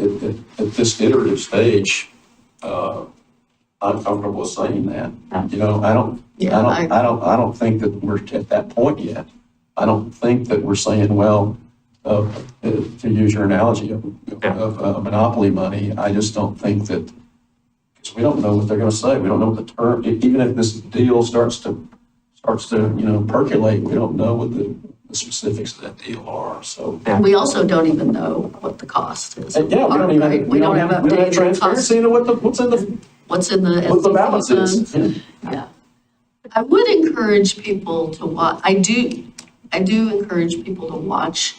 at this iterative stage, I'm comfortable with saying that. I don't think that we're at that point yet. I don't think that we're saying, well, to use your analogy Yeah. of monopoly money, I just don't think that, because we don't know what they're gonna say. We don't know what the term, even if this deal starts to, percolate, we don't know what the specifics of that deal are, so. Yeah. We also don't even know what the cost is. Yeah, we don't even, Right? We don't have we don't have updated transparency into what's in the, what's in the what the SEC balance is. funds. Yeah. I would encourage people to watch, I do encourage people to watch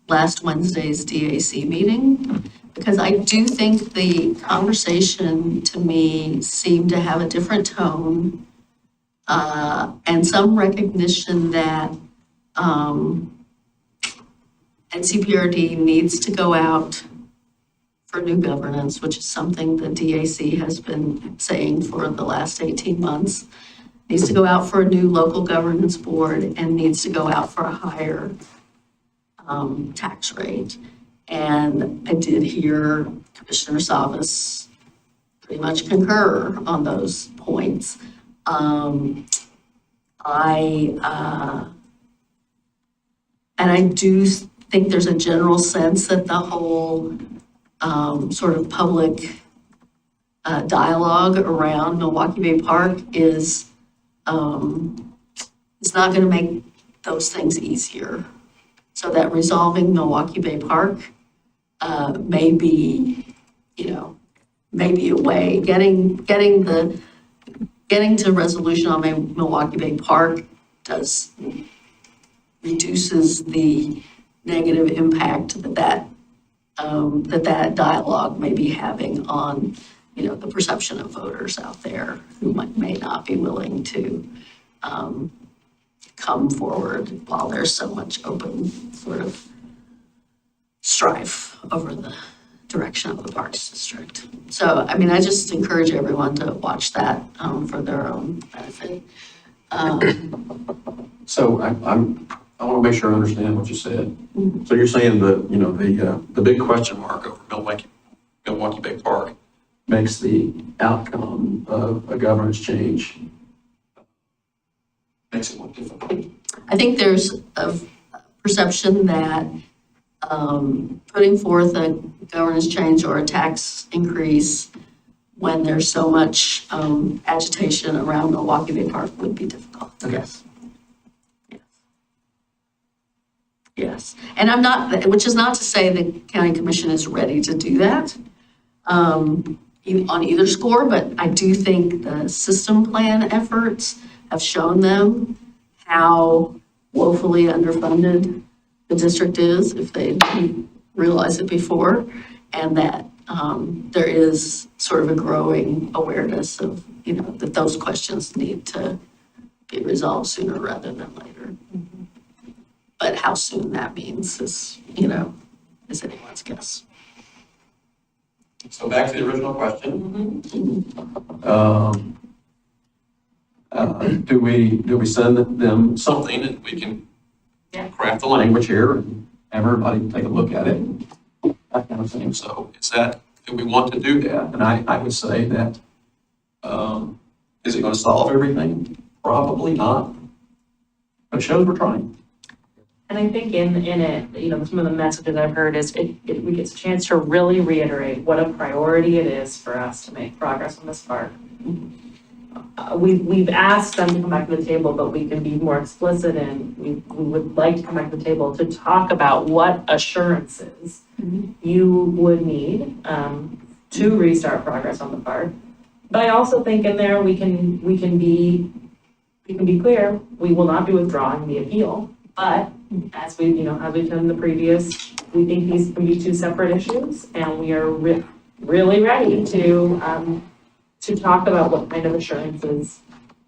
last Wednesday's DAC meeting, because I do think the conversation to me seemed to have a different tone, and some recognition that, NCPRD needs to go out for new governance, which is something the DAC has been saying for the last 18 months. Needs to go out for a new local governance board and needs to go out for a higher tax rate. And I did hear Commissioner Savas pretty much concur on those points. And I do think there's a general sense that the whole sort of public dialogue around Milwaukie Bay Park is not going to make those things easier. So that resolving Milwaukie Bay Park may be, maybe a way, getting to resolution on Milwaukie Bay Park reduces the negative impact that dialogue may be having on, the perception of voters out there who may not be willing to come forward while there's so much open sort of strife over the direction of the Parks District. So, I mean, I just encourage everyone to watch that for their own benefit. So I want to make sure I understand what you said. So you're saying that, the big question mark over Milwaukie Bay Park makes the outcome of a governance change, makes it more difficult. I think there's a perception that putting forth a governance change or a tax increase when there's so much agitation around Milwaukie Bay Park would be difficult. Yes. Yes. And which is not to say the county commission is ready to do that on either score, but I do think the system plan efforts have shown them how woefully underfunded the district is, if they didn't realize it before, and that there is sort of a growing awareness of, that those questions need to be resolved sooner rather than later. But how soon that means is anyone's guess. So back to the original question. Do we send them something and we can craft the language here and have everybody take a look at it, that kind of thing. So do we want to do that? And I would say that, is it going to solve everything? Probably not. But it shows we're trying. And I think in it, some of the messages I've heard is we get a chance to really reiterate what a priority it is for us to make progress on this park. We've asked them to come back to the table, but we can be more explicit, and we would like to come back to the table to talk about what assurances you would need to restart progress on the park. But I also think in there we can be clear, we will not be withdrawing the appeal. But as we've done in the previous, we think these can be two separate issues, and we are really ready to talk about what kind of assurances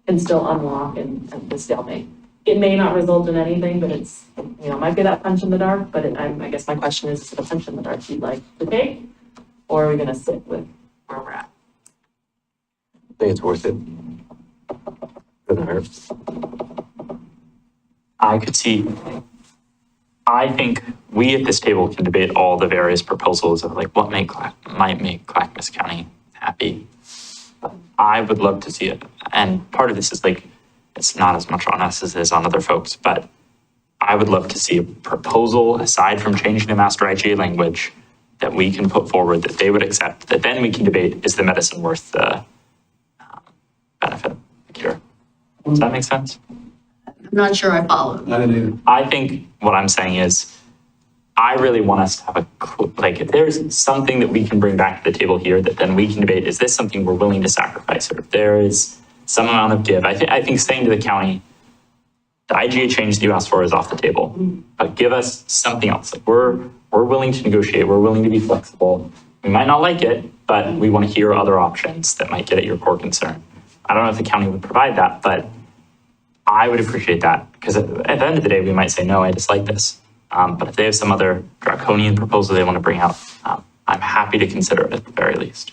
can still unlock and the stalemate. It may not result in anything, but it's, might be that punch in the dark, but I guess my question is it a punch in the dark you'd like to take, or are we gonna sit with where we're at? I think it's worth it. Doesn't hurt. I think we at this table can debate all the various proposals of like what might make Clackamas County happy. But I would love to see it. And part of this is like, it's not as much on us as it is on other folks, but I would love to see a proposal, aside from changing the master IGA language, that we can put forward that they would accept, that then we can debate, is the medicine worth the benefit, the cure? Does that make sense? I'm not sure I followed. I didn't either. I think what I'm saying is, I really want us to have like, if there's something that we can bring back to the table here that then we can debate, is this something we're willing to sacrifice? Or if there is some amount of give, I think saying to the county, the IGA change that you asked for is off the table, but give us something else. Like we're willing to negotiate. We're willing to be flexible. We might not like it, but we want to hear other options that might get at your core concern. I don't know if the county would provide that, but I would appreciate that, because at the end of the day, we might say, no, I dislike this. But if they have some other draconian proposal they want to bring out, I'm happy to consider it at the very least.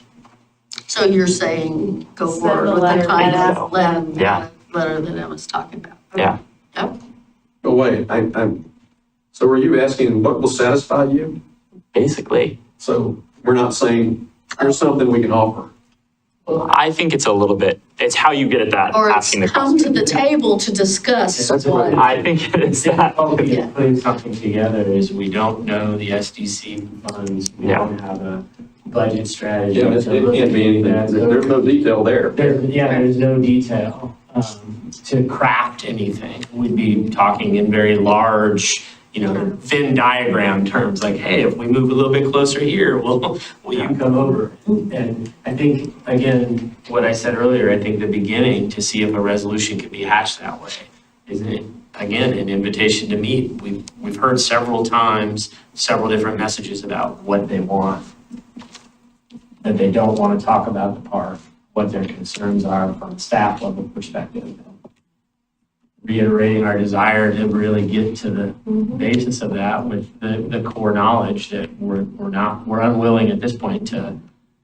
So you're saying go Send forward the with the letter kind back. of Yeah. letter that Emma's talking about? Yeah. Yep. Oh, wait, so are you asking what will satisfy you? Basically, So we're not saying, here's something we can offer. I think it's a little bit, it's how you get at that, Or it's asking the come to question. the table to discuss That's what what. I think it is that. Yeah. Putting something together is we don't know the SDC funds, we Yeah. don't have a budget strategy. Yeah, it can't be anything, there's no detail there. There's no detail. To craft anything, we'd be talking in very large, Venn diagram terms, like, hey, if we move a little bit closer here, will you come over? And I think, again, what I said earlier, I think the beginning to see if a resolution can be hatched that way is, again, an invitation to meet. We've heard several times, several different messages about what they want, that they don't want to talk about the park, what their concerns are from a staff level perspective. Reiterating our desire to really get to the basis of that with the core knowledge that we're unwilling at this point to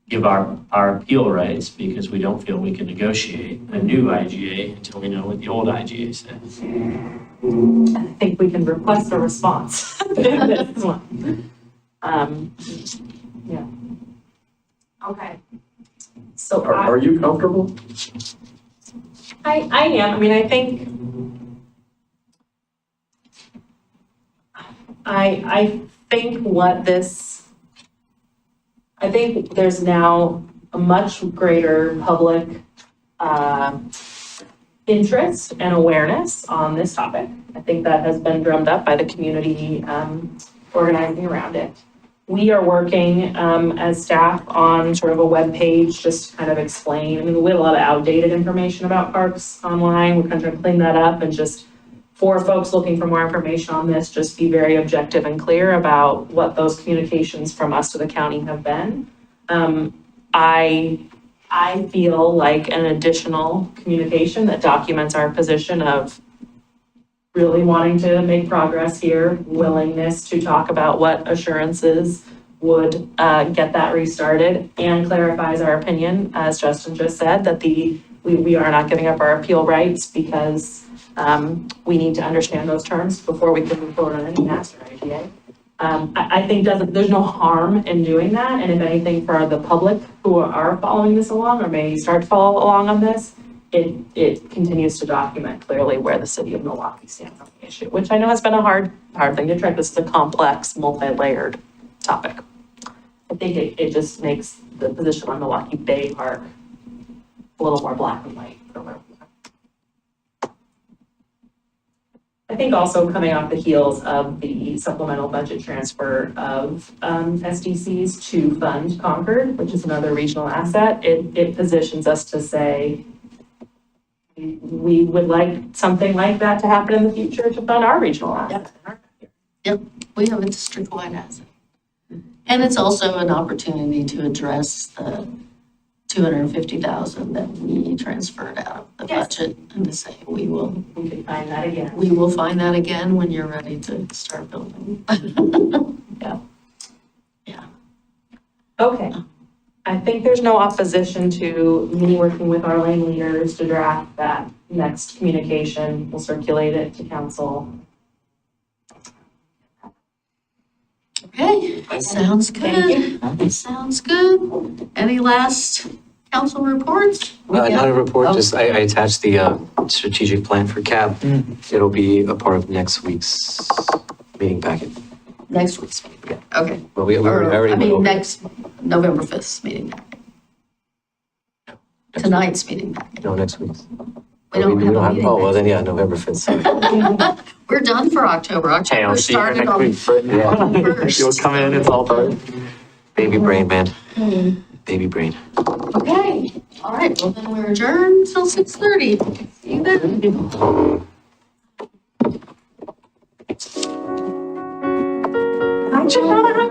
give our appeal rights because we don't feel we can negotiate a new IGA until we know what the old IGA says. I think we can request a response. This one. Yeah. Okay. So Are you comfortable? I am. I mean, I think I think there's now a much greater public interest and awareness on this topic. I think that has been drummed up by the community organizing around it. We are working as staff on sort of a web page, just to kind of explain. I mean, we have a lot of outdated information about parks online. We're kind of trying to clean that up and just, for folks looking for more information on this, just be very objective and clear about what those communications from us to the county have been. I feel like an additional communication that documents our position of really wanting to make progress here, willingness to talk about what assurances would get that restarted, and clarifies our opinion, as Justin just said, that we are not giving up our appeal rights because we need to understand those terms before we can move forward on any master IGA. I think there's no harm in doing that, and if anything, for the public who are following this along or may start to follow along on this, it continues to document clearly where the city of Milwaukie stands on the issue, which I know has been a hard thing to track. This is a complex, multi-layered topic. I think it just makes the position on Milwaukie Bay Park a little more black and white for where we are. I think also coming off the heels of the supplemental budget transfer of SDCs to fund Concord, which is another regional asset, it positions us to say, we would like something like that to happen in the future to fund our regional asset. Yep, we have a district-wide asset. And it's also an opportunity to address the $250,000 that we transferred out of the Yes. budget and to say, we can find that again. will find that again when you're ready to start building. Okay. I think there's no opposition to me working with our lane leaders to draft that next communication. We'll circulate it to council. Okay, sounds Thank good. Sounds good. Any last council reports? Not a report, just I attached the strategic plan for CAB. It'll be a part of next week's meeting packet. Next week's meeting, okay. Well, we Or, already I went mean, over it. next November 5th meeting. Tonight's meeting. No, next week's. We don't have a meeting Oh, well, next then, yeah, November 5th, sorry. We're done for October. Hey, I'll October see you started next on week. first. You'll come in, it's all done. Baby brain, man. Baby brain. Okay, all right, well then we're adjourned till 6:30. See you then. I should not have